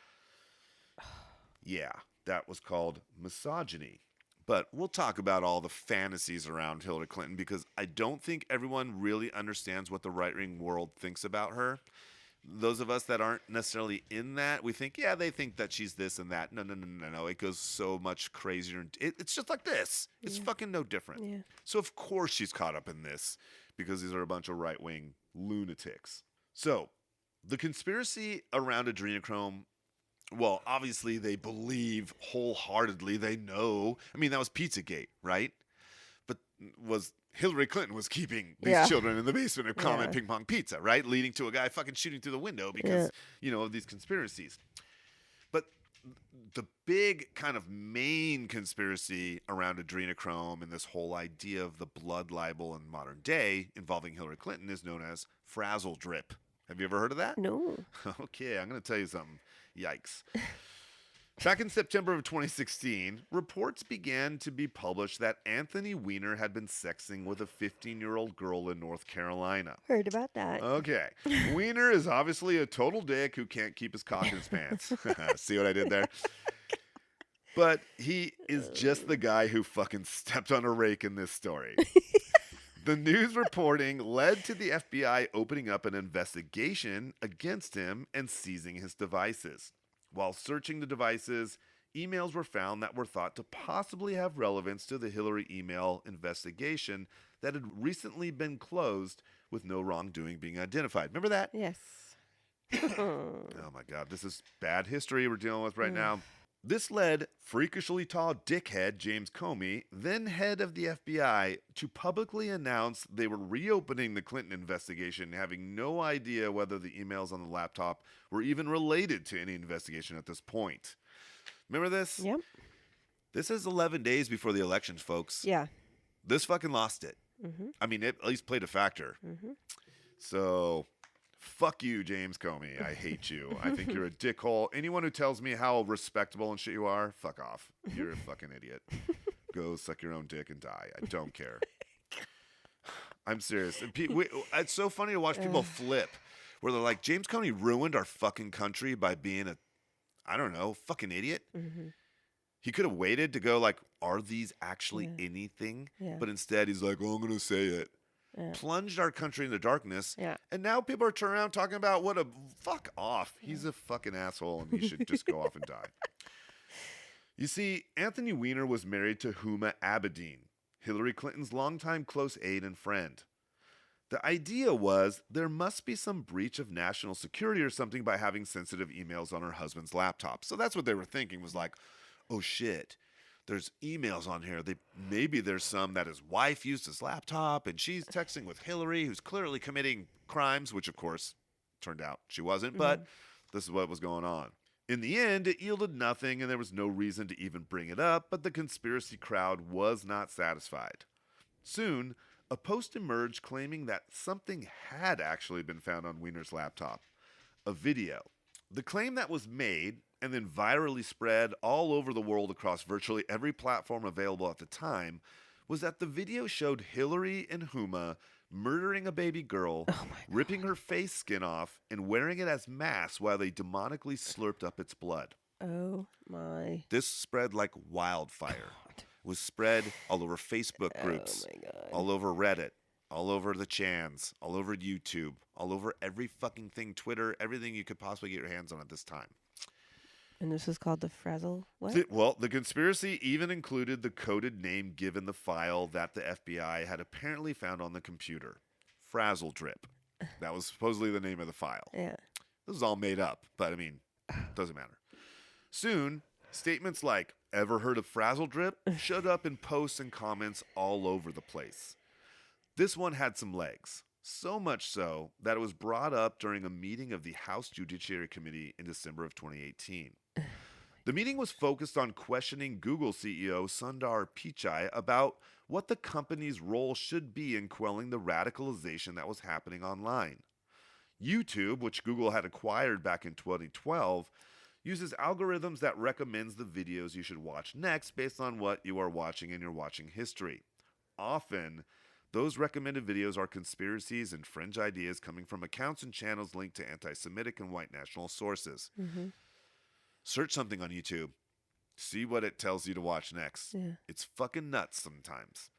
Yeah, that was called misogyny. But we'll talk about all the fantasies around Hillary Clinton because I don't think everyone really understands what the right-wing world thinks about her. Those of us that aren't necessarily in that, we think, yeah, they think that she's this and that. No. It goes so much crazier. It's just like this. It's fucking no different. Yeah. So, of course, she's caught up in this because these are a bunch of right-wing lunatics. So, the conspiracy around adrenochrome, well, obviously they believe wholeheartedly. They know. I mean, that was Pizzagate, right? But Hillary Clinton was keeping these children in the basement of Comet Ping Pong Pizza, right? Leading to a guy fucking shooting through the window because, of these conspiracies. But the big kind of main conspiracy around adrenochrome and this whole idea of the blood libel in modern day involving Hillary Clinton is known as frazzle drip. Have you ever heard of that? No. Okay, I'm going to tell you something. Yikes. Back in September of 2016, reports began to be published that Anthony Weiner had been sexting with a 15-year-old girl in North Carolina. Heard about that. Okay. Weiner is obviously a total dick who can't keep his cock in his pants. See what I did there? But he is just the guy who fucking stepped on a rake in this story. The news reporting led to the FBI opening up an investigation against him and seizing his devices. While searching the devices, emails were found that were thought to possibly have relevance to the Hillary email investigation that had recently been closed with no wrongdoing being identified. Remember that? Yes. Oh my God, this is bad history we're dealing with right now. This led freakishly tall dickhead James Comey, then head of the FBI, to publicly announce they were reopening the Clinton investigation, having no idea whether the emails on the laptop were even related to any investigation at this point. Remember this? Yep. This is 11 days before the elections, folks. Yeah. This fucking lost it. Mm-hmm. I mean, it at least played a factor. Mm-hmm. So, fuck you, James Comey. I hate you. I think you're a dickhole. Anyone who tells me how respectable and shit you are, fuck off. You're a fucking idiot. Go suck your own dick and die. I don't care. I'm serious. It's so funny to watch people flip, where they're like, James Comey ruined our fucking country by being fucking idiot. Mm-hmm. He could have waited to go like, are these actually anything? Yeah. But instead he's like, well, I'm going to say it. Yeah. Plunged our country into darkness. Yeah. And now people are turning around talking about what a fuck off. He's a fucking asshole and he should just go off and die. You see, Anthony Weiner was married to Huma Abedin, Hillary Clinton's longtime close aide and friend. The idea was there must be some breach of national security or something by having sensitive emails on her husband's laptop. So that's what they were thinking, was like, oh shit, there's emails on here. Maybe there's some that his wife used his laptop and she's texting with Hillary, who's clearly committing crimes, which of course turned out she wasn't, but this is what was going on. In the end, it yielded nothing and there was no reason to even bring it up, but the conspiracy crowd was not satisfied. Soon, a post emerged claiming that something had actually been found on Weiner's laptop, a video. The claim that was made and then virally spread all over the world across virtually every platform available at the time was that the video showed Hillary and Huma murdering a baby girl, Oh my ripping her face skin off, and wearing it as masks while they demonically slurped up its blood. Oh my. This spread like wildfire. It was spread all over Facebook groups, Oh my God. all over Reddit, all over the chans, all over YouTube, all over every fucking thing, Twitter, everything you could possibly get your hands on at this time. And this was called the Frazzle. What? The conspiracy even included the coded name given the file that the FBI had apparently found on the computer. Frazzle Drip. That was supposedly the name of the file. Yeah. This is all made up, but I mean, doesn't matter. Soon, statements like, "Ever heard of Frazzle Drip?" showed up in posts and comments all over the place. This one had some legs. So much so that it was brought up during a meeting of the House Judiciary Committee in December of 2018. The meeting was focused on questioning Google CEO Sundar Pichai about what the company's role should be in quelling the radicalization that was happening online. YouTube, which Google had acquired back in 2012, uses algorithms that recommends the videos you should watch next based on what you are watching in your watching history. Often, those recommended videos are conspiracies and fringe ideas coming from accounts and channels linked to anti-Semitic and white national sources. Mm-hmm. Search something on YouTube. See what it tells you to watch next. Yeah. It's fucking nuts sometimes.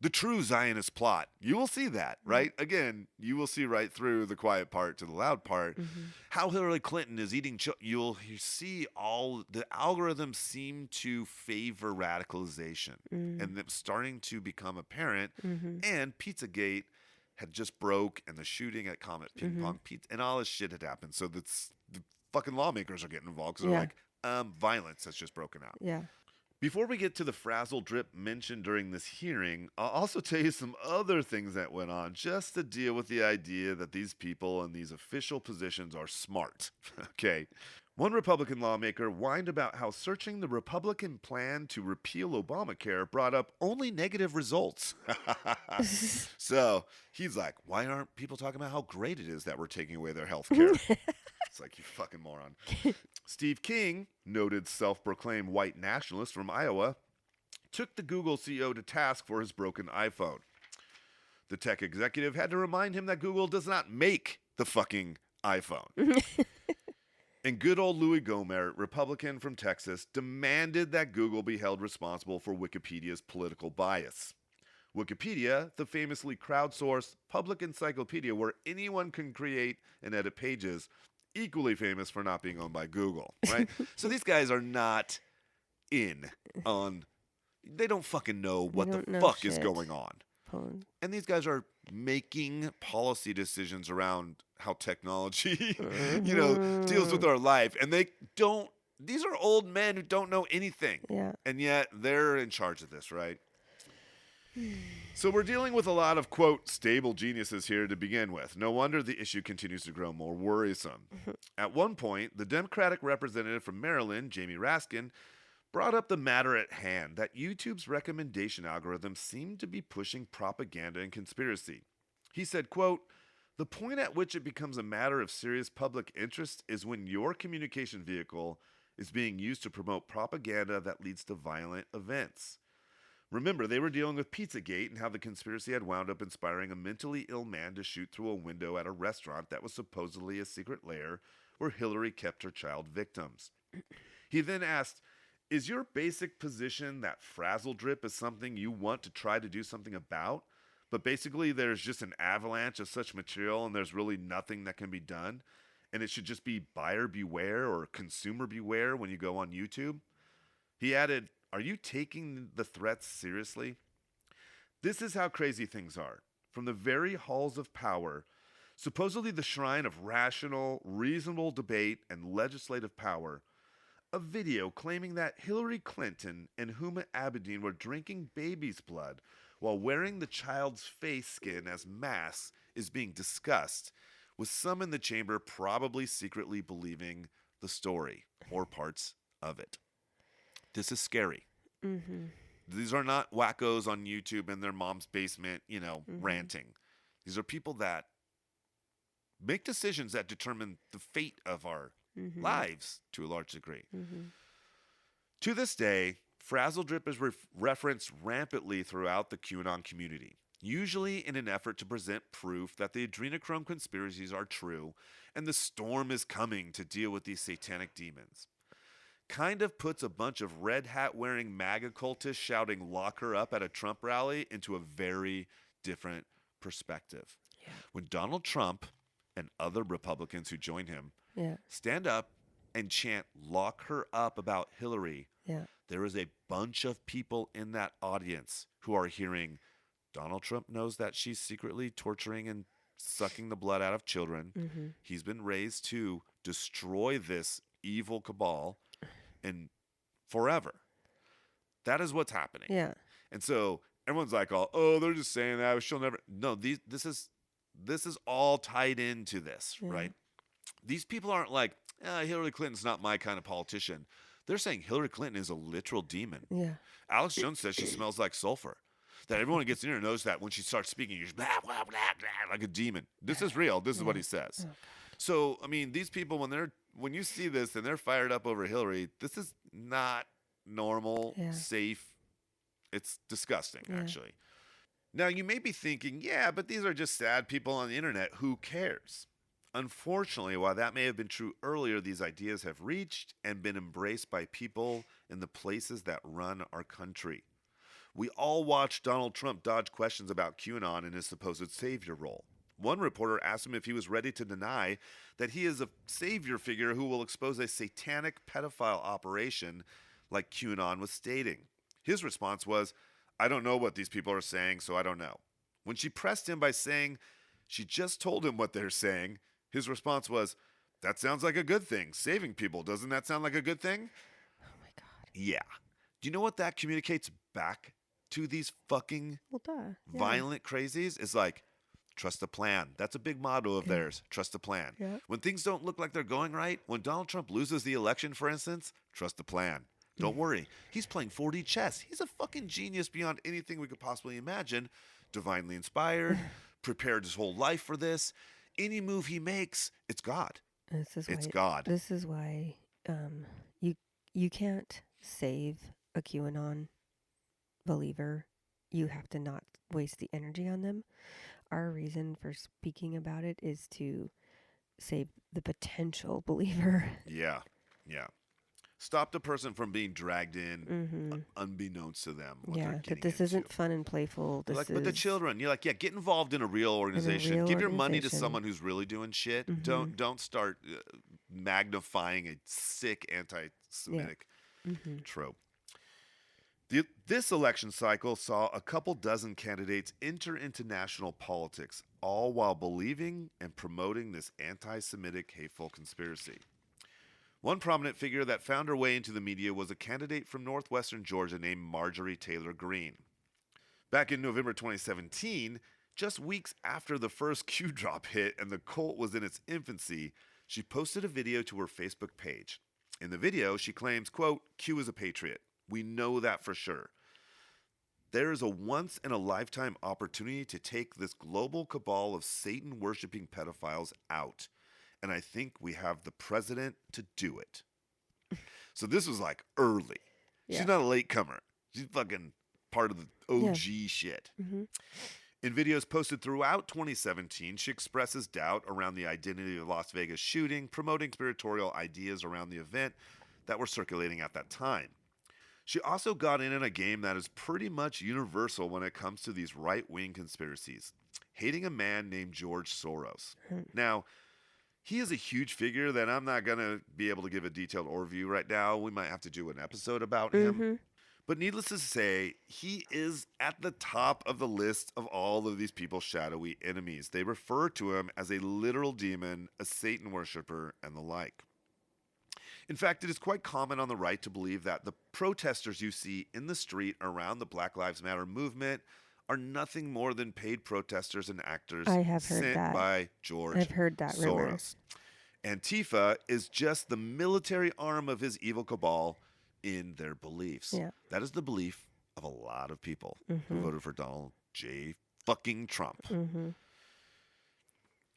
The true Zionist plot. You will see that, right? Again, you will see right through the quiet part to the loud part. Mm-hmm. How Hillary Clinton is eating you'll see all the algorithms seem to favor radicalization. And it's starting to become apparent. Mm-hmm. And Pizzagate had just broke, and the shooting at Comet Ping Pong Pizza, and all this shit had happened. So the fucking lawmakers are getting involved because they're like, violence has just broken out. Yeah. Before we get to the Frazzle Drip mentioned during this hearing, I'll also tell you some other things that went on just to deal with the idea that these people in these official positions are smart. Okay. One Republican lawmaker whined about how searching the Republican plan to repeal Obamacare brought up only negative results. So he's like, why aren't people talking about how great it is that we're taking away their health care? It's like, you fucking moron. Steve King, noted self-proclaimed white nationalist from Iowa, took the Google CEO to task for his broken iPhone. The tech executive had to remind him that Google does not make the fucking iPhone. And good old Louis Gohmert, Republican from Texas, demanded that Google be held responsible for Wikipedia's political bias. Wikipedia, the famously crowdsourced public encyclopedia where anyone can create and edit pages, equally famous for not being owned by Google, right? So these guys are not in on, they don't fucking know what the fuck is going on. And these guys are making policy decisions around how technology, deals with our life. And these are old men who don't know anything. Yeah. And yet they're in charge of this, right? So we're dealing with a lot of, quote, stable geniuses here to begin with. No wonder the issue continues to grow more worrisome. At one point, the Democratic representative from Maryland, Jamie Raskin, brought up the matter at hand that YouTube's recommendation algorithms seem to be pushing propaganda and conspiracy. He said, quote, "The point at which it becomes a matter of serious public interest is when your communication vehicle is being used to promote propaganda that leads to violent events." Remember, they were dealing with Pizzagate and how the conspiracy had wound up inspiring a mentally ill man to shoot through a window at a restaurant that was supposedly a secret lair where Hillary kept her child victims. He then asked, "Is your basic position that Frazzle Drip is something you want to try to do something about, but basically there's just an avalanche of such material and there's really nothing that can be done, and it should just be buyer beware or consumer beware when you go on YouTube?" He added, "Are you taking the threats seriously?" This is how crazy things are. From the very halls of power, supposedly the shrine of rational, reasonable debate and legislative power, a video claiming that Hillary Clinton and Huma Abedin were drinking baby's blood while wearing the child's face skin as masks is being discussed, with some in the chamber probably secretly believing the story or parts of it. This is scary. Mm-hmm. These are not wackos on YouTube in their mom's basement, ranting. These are people that make decisions that determine the fate of our lives to a large degree. To this day, Frazzle Drip is referenced rampantly throughout the QAnon community. usually in an effort to present proof that the adrenochrome conspiracies are true and the storm is coming to deal with these satanic demons. Kind of puts a bunch of red hat wearing MAGA cultists shouting "lock her up" at a Trump rally into a very different perspective. Yeah. When Donald Trump and other Republicans who join him Yeah. stand up and chant "lock her up" about Hillary, Yeah. there is a bunch of people in that audience who are hearing Donald Trump knows that she's secretly torturing and sucking the blood out of children. Mm-hmm. He's been raised to destroy this evil cabal and forever. That is what's happening. Yeah. And so everyone's like, "Oh, they're just saying that. She'll never." No, this is all tied into this, Yeah. right? These people aren't like, Hillary Clinton's not my kind of politician. They're saying Hillary Clinton is a literal demon. Yeah. Alex Jones says she smells like sulfur. That everyone who gets in here knows that when she starts speaking, you're just blah, blah, blah, blah, like a demon. This is real. This is what he says. Oh, So, I mean, these people, when you see this and they're fired up over Hillary, this is not normal, Yeah. safe. It's disgusting, Yeah. actually. Now, you may be thinking, yeah, but these are just sad people on the internet. Who cares? Unfortunately, while that may have been true earlier, these ideas have reached and been embraced by people in the places that run our country. We all watched Donald Trump dodge questions about QAnon and his supposed savior role. One reporter asked him if he was ready to deny that he is a savior figure who will expose a satanic pedophile operation like QAnon was stating. His response was, "I don't know what these people are saying, so I don't know." When she pressed him by saying she just told him what they're saying, his response was, "That sounds like a good thing. Saving people, doesn't that sound like a good thing?" Oh my God. Yeah. Do you know what that communicates back to these fucking Well, duh. Yeah. violent crazies? It's like, trust the plan. That's a big motto of theirs. Trust the plan. Yeah. When things don't look like they're going right, when Donald Trump loses the election, for instance, trust the plan. Don't worry. He's playing 4D chess. He's a fucking genius beyond anything we could possibly imagine. Divinely inspired, prepared his whole life for this. Any move he makes, it's God. It's God. This is why you can't save a QAnon believer. You have to not waste the energy on them. Our reason for speaking about it is to save the potential believer. Yeah. Yeah. Stop the person from being dragged in Mm-hmm. unbeknownst to them. What Yeah, they're that getting this into. isn't fun and playful. This Like, is but the children, you're like, yeah, get involved in a real organization. real Give your money to organization. someone who's really doing shit. Mhm. Don't start magnifying a sick anti-Semitic Mhm. trope. This election cycle saw a couple dozen candidates enter into national politics, all while believing and promoting this anti-Semitic hateful conspiracy. One prominent figure that found her way into the media was a candidate from northwestern Georgia named Marjorie Taylor Greene. Back in November 2017, just weeks after the first Q drop hit and the cult was in its infancy, she posted a video to her Facebook page. In the video, she claims, quote, "Q is a patriot. We know that for sure. There is a once-in-a-lifetime opportunity to take this global cabal of Satan-worshipping pedophiles out. And I think we have the president to do it." So this was like early. Yeah. She's not a latecomer. She's fucking part of the OG shit. Mm-hmm. In videos posted throughout 2017, she expresses doubt around the identity of the Las Vegas shooting, promoting conspiratorial ideas around the event that were circulating at that time. She also got in a game that is pretty much universal when it comes to these right-wing conspiracies, hating a man named George Soros. Now, he is a huge figure that I'm not going to be able to give a detailed overview right now. We might have to do an episode about him. But needless to say, he is at the top of the list of all of these people's shadowy enemies. They refer to him as a literal demon, a Satan worshiper, and the like. In fact, it is quite common on the right to believe that the protesters you see in the street around the Black Lives Matter movement are nothing more than paid protesters and actors I have heard sent that. by George I've heard that rumor. Soros. Antifa is just the military arm of his evil cabal in their beliefs. Yeah. That is the belief of a lot of people who voted for Donald J. fucking Trump. Mm-hmm.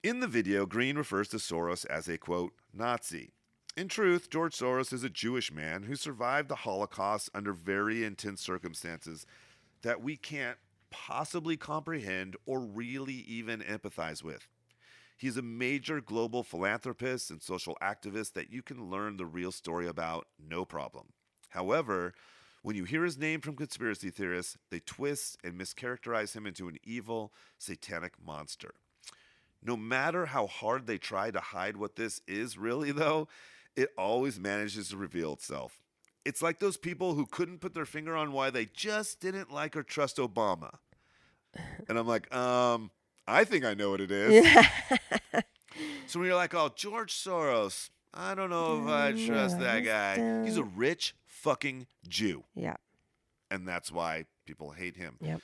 In the video, Green refers to Soros as a, quote, Nazi. In truth, George Soros is a Jewish man who survived the Holocaust under very intense circumstances that we can't possibly comprehend or really even empathize with. He's a major global philanthropist and social activist that you can learn the real story about, no problem. However, when you hear his name from conspiracy theorists, they twist and mischaracterize him into an evil, satanic monster. No matter how hard they try to hide what this is really, though, it always manages to reveal itself. It's like those people who couldn't put their finger on why they just didn't like or trust Obama. And I'm like, I think I know what it is. Yeah. So when you're like, oh, George Soros, I don't know if I trust that guy. He's a rich fucking Jew. Yeah. And that's why people hate him. Yep.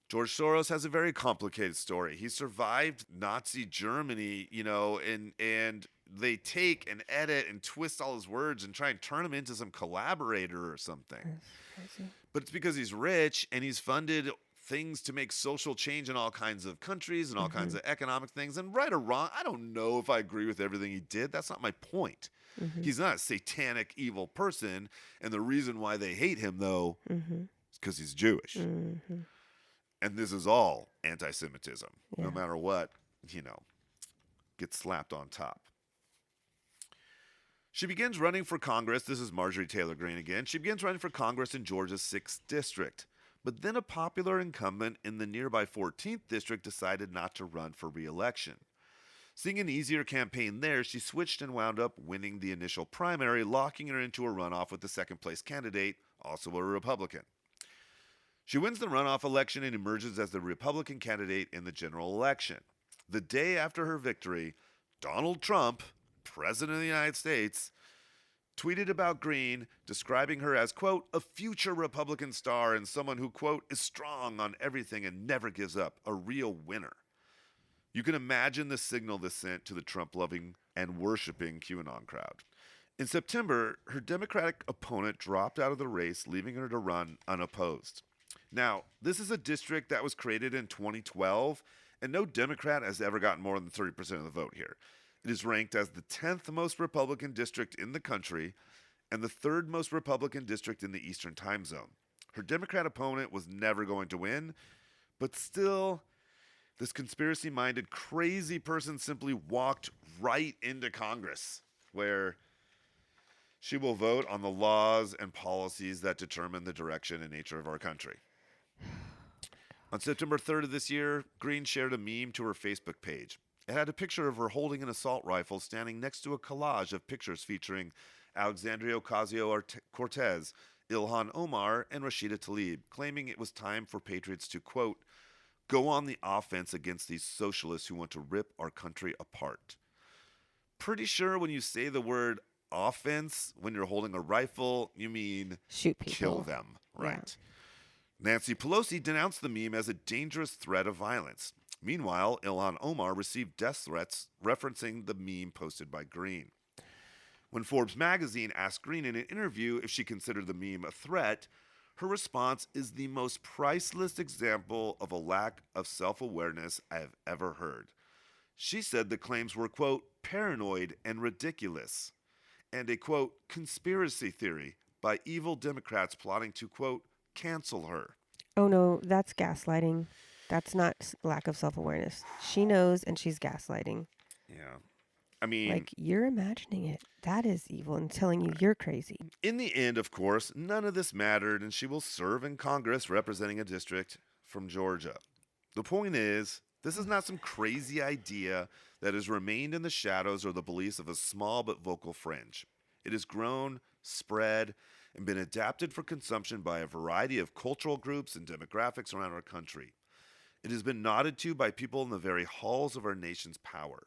George Soros has a very complicated story. He survived Nazi Germany, and they take and edit and twist all his words and try and turn him into some collaborator or something. But it's because he's rich and he's funded things to make social change in all kinds of countries and all kinds of economic things. And right or wrong, I don't know if I agree with everything he did. That's not my point. He's not a satanic, evil person. And the reason why they hate him, though, is because he's Jewish. And this is all anti-Semitism, no matter what, gets slapped on top. She begins running for Congress. This is Marjorie Taylor Greene again. She begins running for Congress in Georgia's 6th district. But then a popular incumbent in the nearby 14th district decided not to run for re-election. Seeing an easier campaign there, she switched and wound up winning the initial primary, locking her into a runoff with the second-place candidate, also a Republican. She wins the runoff election and emerges as the Republican candidate in the general election. The day after her victory, Donald Trump, President of the United States, tweeted about Greene, describing her as, quote, a future Republican star and someone who, quote, is strong on everything and never gives up, a real winner. You can imagine the signal this sent to the Trump-loving and worshiping QAnon crowd. In September, her Democratic opponent dropped out of the race, leaving her to run unopposed. Now, this is a district that was created in 2012, and no Democrat has ever gotten more than 30% of the vote here. It is ranked as the 10th most Republican district in the country and the 3rd most Republican district in the Eastern Time Zone. Her Democrat opponent was never going to win, but still, this conspiracy-minded, crazy person simply walked right into Congress, where she will vote on the laws and policies that determine the direction and nature of our country. On September 3rd of this year, Greene shared a meme to her Facebook page. It had a picture of her holding an assault rifle standing next to a collage of pictures featuring Alexandria Ocasio-Cortez, Ilhan Omar, and Rashida Tlaib, claiming it was time for patriots to, quote, go on the offense against these socialists who want to rip our country apart. Pretty sure when you say the word offense, when you're holding a rifle, you mean shoot people. Kill them, right? Yeah. Nancy Pelosi denounced the meme as a dangerous threat of violence. Meanwhile, Ilhan Omar received death threats referencing the meme posted by Greene. When Forbes magazine asked Greene in an interview if she considered the meme a threat, her response is the most priceless example of a lack of self-awareness I have ever heard. She said the claims were, quote, paranoid and ridiculous, and a, quote, conspiracy theory by evil Democrats plotting to, quote, cancel her. Oh, no, that's gaslighting. That's not lack of self-awareness. She knows, and she's gaslighting. Yeah. I mean... like, you're imagining it. That is evil and telling you you're crazy. In the end, of course, none of this mattered, and she will serve in Congress representing a district from Georgia. The point is, this is not some crazy idea that has remained in the shadows or the beliefs of a small but vocal fringe. It has grown, spread, and been adapted for consumption by a variety of cultural groups and demographics around our country. It has been nodded to by people in the very halls of our nation's power.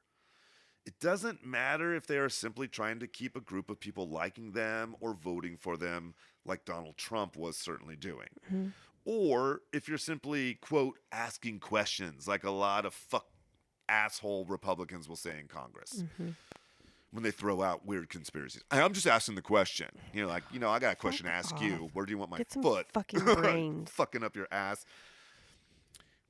It doesn't matter if they are simply trying to keep a group of people liking them or voting for them, like Donald Trump was certainly doing. Mm-hmm. Or if you're simply, quote, asking questions, like a lot of asshole Republicans will say in Congress. Mm-hmm. When they throw out weird conspiracies. I'm just asking the question. I got a question to ask you. Where do you want my foot? Fucking brains. Fucking up your ass.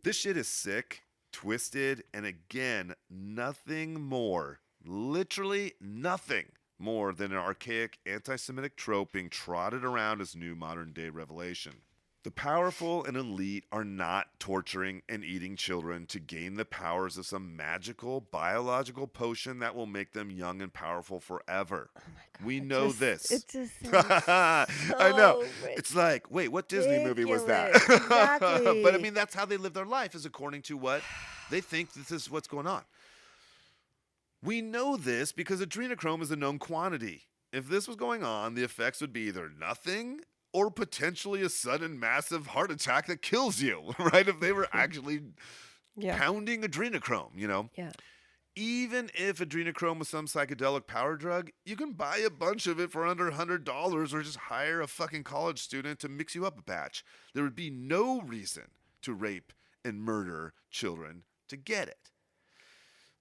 This shit is sick, twisted, and again, nothing more, literally nothing more than an archaic anti-Semitic trope being trotted around as new modern-day revelation. The powerful and elite are not torturing and eating children to gain the powers of some magical biological potion that will make them young and powerful forever. Oh my God, We know this. It just sounds I know. so It's like, wait, what Disney movie was that? ridiculous. Exactly. But I mean, that's how they live their life, is according to what they think this is what's going on. We know this because adrenochrome is a known quantity. If this was going on, the effects would be either nothing or potentially a sudden massive heart attack that kills you, right? If they were actually pounding adrenochrome, you know? Yeah. Even if adrenochrome was some psychedelic power drug, you can buy a bunch of it for under $100 or just hire a fucking college student to mix you up a batch. There would be no reason to rape and murder children to get it.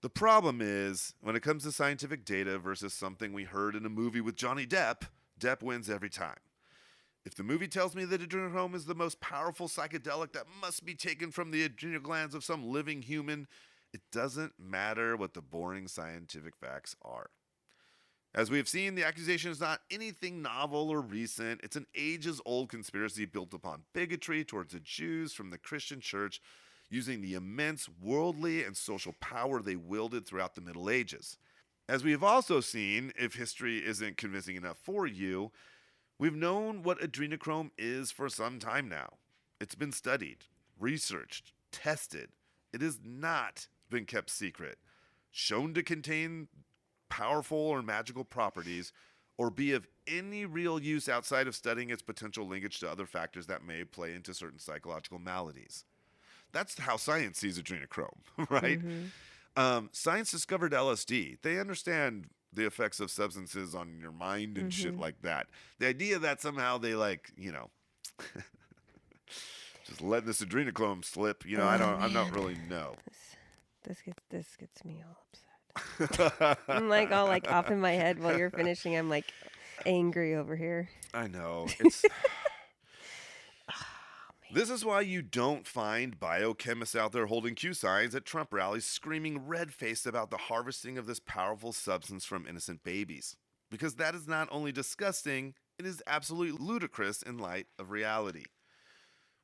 The problem is, when it comes to scientific data versus something we heard in a movie with Johnny Depp, Depp wins every time. If the movie tells me that adrenochrome is the most powerful psychedelic that must be taken from the adrenal glands of some living human, it doesn't matter what the boring scientific facts are. As we have seen, the accusation is not anything novel or recent. It's an ages-old conspiracy built upon bigotry towards the Jews from the Christian church, using the immense worldly and social power they wielded throughout the Middle Ages. As we have also seen, if history isn't convincing enough for you, we've known what adrenochrome is for some time now. It's been studied, researched, tested. It has not been kept secret, shown to contain powerful or magical properties, or be of any real use outside of studying its potential linkage to other factors that may play into certain psychological maladies. That's how science sees adrenochrome, right? Mm-hmm. Science discovered LSD. They understand the effects of substances on your mind and shit like that. The idea that somehow they just letting this adrenochrome slip, I'm not really know. This gets me all upset. I'm like all like off in my head while you're finishing. I'm like angry over here. I know. It's This is why you don't find biochemists out there holding Q signs at Trump rallies screaming red-faced about the harvesting of this powerful substance from innocent babies. Because that is not only disgusting, it is absolutely ludicrous in light of reality.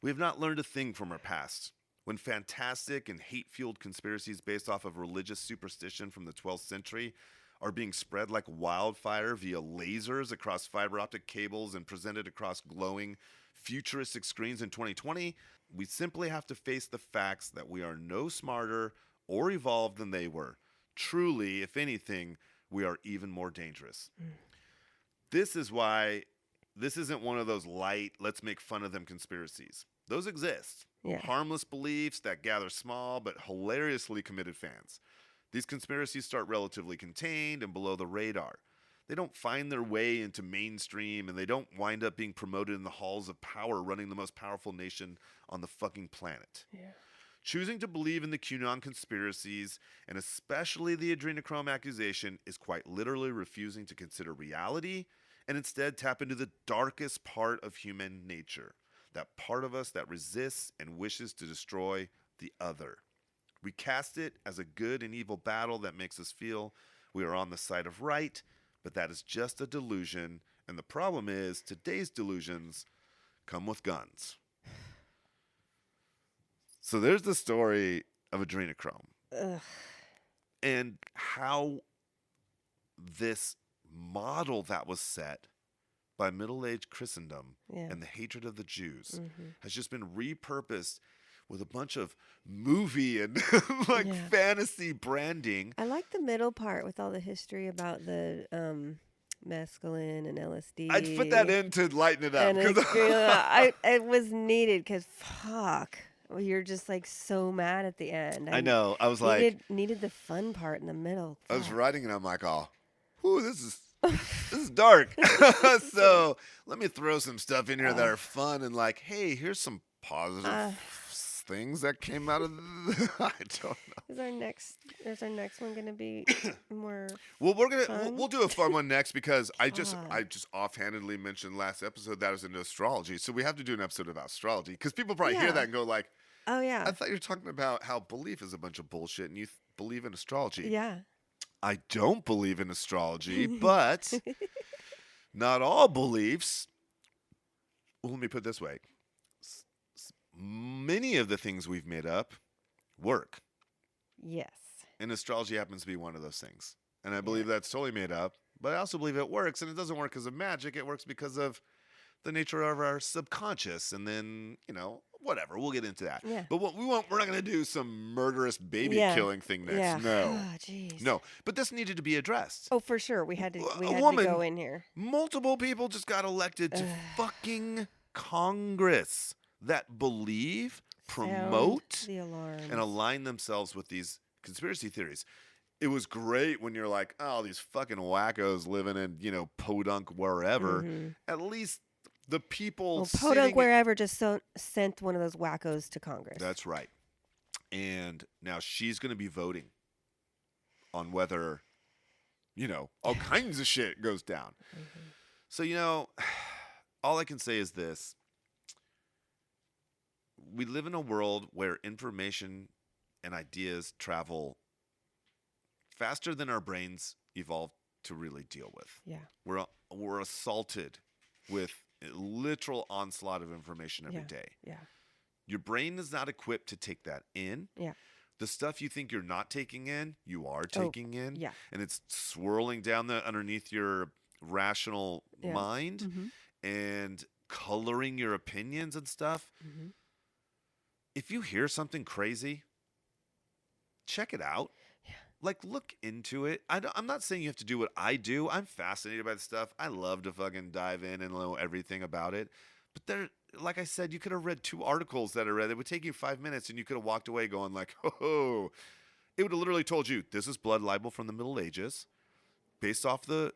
We have not learned a thing from our past. When fantastic and hate-fueled conspiracies based off of religious superstition from the 12th century are being spread like wildfire via lasers across fiber optic cables and presented across glowing futuristic screens in 2020, we simply have to face the facts that we are no smarter or evolved than they were. Truly, if anything, we are even more dangerous. This is why this isn't one of those light, let's make fun of them conspiracies. Those exist. Yeah. Harmless beliefs that gather small but hilariously committed fans. These conspiracies start relatively contained and below the radar. They don't find their way into mainstream, and they don't wind up being promoted in the halls of power running the most powerful nation on the fucking planet. Yeah. Choosing to believe in the QAnon conspiracies, and especially the adrenochrome accusation, is quite literally refusing to consider reality and instead tap into the darkest part of human nature, that part of us that resists and wishes to destroy the other. We cast it as a good and evil battle that makes us feel we are on the side of right, but that is just a delusion, and the problem is today's delusions come with guns. So there's the story of adrenochrome. Ugh. And how this model that was set by middle-aged Christendom and the hatred of the Jews has just been repurposed with a bunch of movie and fantasy branding. I like the middle part with all the history about the mescaline and LSD. I'd put that in to lighten it up. And it was needed because fuck, you're just like so mad at the end. I know. I was like, needed the fun part in the middle. I was writing and I'm like, oh, whew, this is dark. So let me throw some stuff in here that are fun and like, hey, here's some positive things that came out of I don't know. Is our next one gonna be more well, fun? we'll do a fun one next because I just offhandedly mentioned last episode that was into astrology, so we have to do an episode about astrology because people probably hear that and go like, oh yeah, I thought you were talking about how belief is a bunch of bullshit and you believe in astrology. Yeah, I don't believe in astrology, but not all beliefs. Well, let me put it this way. many of the things we've made up work. Yes. And astrology happens to be one of those things. And I believe that's totally made up, but I also believe it works. And it doesn't work because of magic. It works because of the nature of our subconscious. And then, whatever. We'll get into that. Yeah. But we're not going to do some murderous baby killing thing next. Yeah. No. Oh, jeez. No. But this needed to be addressed. Oh, for sure. We had to woman, go in here. Multiple people just got elected to fucking Congress that believe, promote, Sound the alarm, and align themselves with these conspiracy theories. It was great when you're like, oh, these fucking wackos living in, podunk wherever. Mm-hmm. At least the people Podunk wherever just sent one of those wackos to Congress. That's right. And now she's going to be voting on whether, all kinds of shit goes down. Mm-hmm. So, all I can say is this. We live in a world where information and ideas travel faster than our brains evolved to really deal with. Yeah. We're assaulted with a literal onslaught of information every day. Yeah. Your brain is not equipped to take that in. Yeah. The stuff you think you're not taking in, you are taking in. Yeah. And it's swirling down underneath your rational mind and coloring your opinions and stuff. Mm-hmm. If you hear something crazy, check it out. Yeah. Look into it. I'm not saying you have to do what I do. I'm fascinated by the stuff. I love to fucking dive in and know everything about it. But like I said, you could have read 2 articles that I read. It would take you 5 minutes, and you could have walked away going like, oh. It would have literally told you, this is blood libel from the Middle Ages, based off the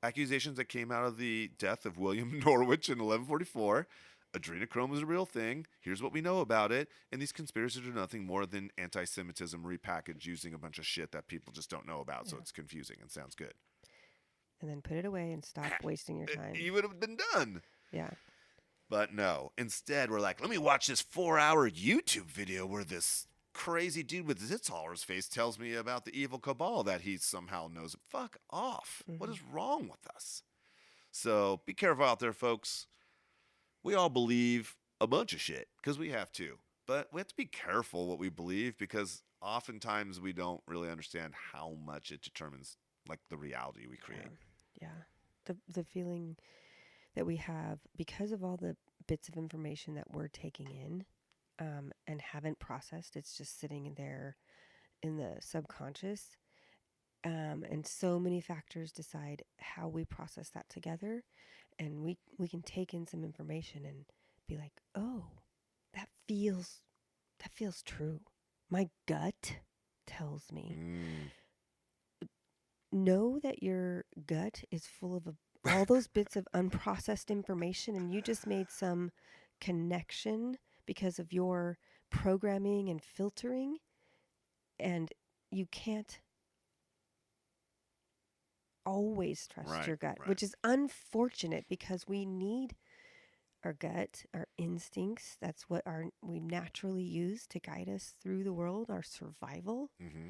accusations that came out of the death of William Norwich in 1144. Adrenochrome is a real thing. Here's what we know about it. And these conspiracies are nothing more than anti-Semitism repackaged using a bunch of shit that people just don't know about. So it's confusing and sounds good. And then put it away and stop wasting your time. You would have been done. Yeah. But no. Instead, we're like, let me watch this 4-hour YouTube video where this crazy dude with Zitzhaller's face tells me about the evil cabal that he somehow knows. Fuck off. Mm-hmm. What is wrong with us? So be careful out there, folks. We all believe a bunch of shit because we have to. But we have to be careful what we believe because oftentimes we don't really understand how much it determines the reality we create. Yeah. The feeling that we have because of all the bits of information that we're taking in and haven't processed. It's just sitting there in the subconscious. And so many factors decide how we process that together. And we can take in some information and be like, oh, that feels true. My gut tells me. Know that your gut is full of all those bits of unprocessed information, and you just made some connection because of your programming and filtering, and you can't always trust your gut, which is unfortunate because we need our gut, our instincts. That's what we naturally use to guide us through the world, our survival. Mm-hmm.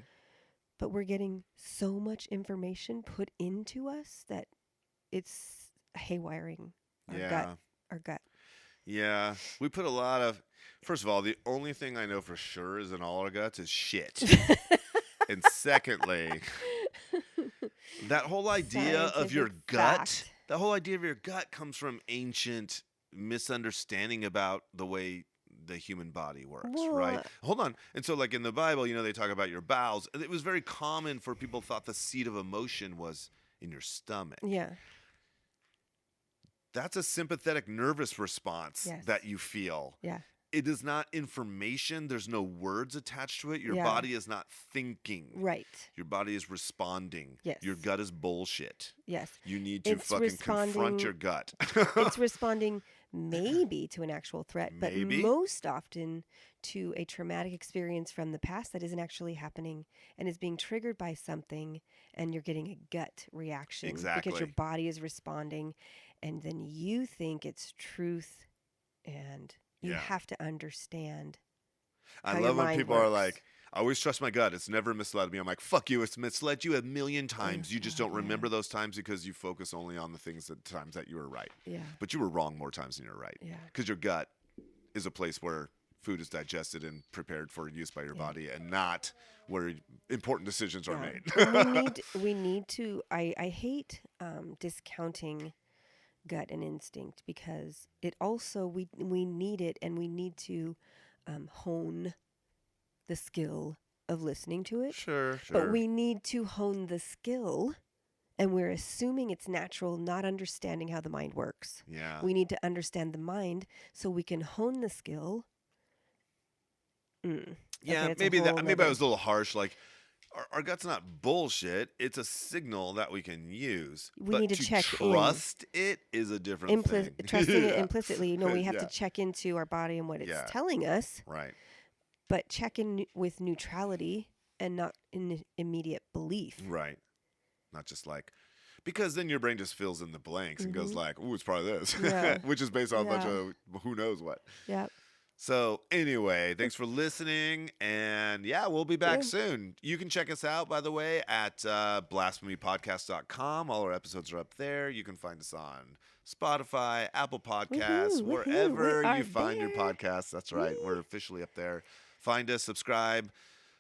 But we're getting so much information put into us that it's haywiring our gut. Yeah, we put a lot of. First of all, the only thing I know for sure is in all our guts is shit. And secondly, that whole idea of your gut, that whole idea of your gut comes from ancient misunderstanding about the way the human body works, right? Hold on. And so in the Bible, they talk about your bowels. It was very common for people thought the seat of emotion was in your stomach. Yeah. That's a sympathetic nervous response that you feel. Yeah. It is not information. There's no words attached to it. Your body is not thinking. Right. Your body is responding. Yes. Your gut is bullshit. Yes. You need to confront your gut. It's responding maybe to an actual threat, but most often to a traumatic experience from the past that isn't actually happening and is being triggered by something, and you're getting a gut reaction. Exactly. Because your body is responding, and then you think it's truth, and you have to understand. I love when people are like, I always trust my gut. It's never misled me. I'm like, fuck you. It's misled you a million times. You just don't remember those times because you focus only on the times that you were right. Yeah. But you were wrong more times than you're right. Yeah. Because your gut is a place where food is digested and prepared for use by your body, and not where important decisions are made. And we need to. I hate discounting gut and instinct, because it also we need it, and we need to hone the skill of listening to it. Sure. But we need to hone the skill, and we're assuming it's natural, not understanding how the mind works. Yeah. We need to understand the mind so we can hone the skill. Yeah, Okay, maybe I was a little harsh. Like, our gut's not bullshit. It's a signal that we can use. We but need to check in. trust it is a different thing. Trusting it Yeah. implicitly. We have to check into our body and what it's telling us. Right. But check in with neutrality and not in immediate belief. Right. Not just like, because then your brain just fills in the blanks and goes like, "Ooh, it's probably this," which is based on a bunch of who knows what. Yeah. So anyway, thanks for listening, and we'll be back soon. You can check us out, by the way, at blasphemypodcast.com. All our episodes are up there. You can find us on Spotify, Apple Podcasts, wherever you find your podcasts. That's right. We're officially up there. Find us, subscribe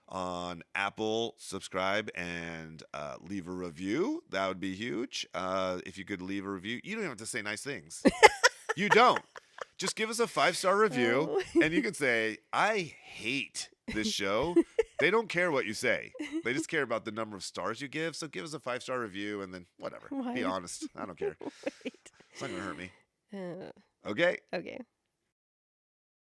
on Apple, subscribe, and leave a review. That would be huge. If you could leave a review. You don't even have to say nice things. You don't. Just give us a 5-star review, and you can say, "I hate this show." They don't care what you say. They just care about the number of stars you give. So give us a 5-star review, and then whatever. Be honest. I don't care. It's not going to hurt me. Okay? Okay.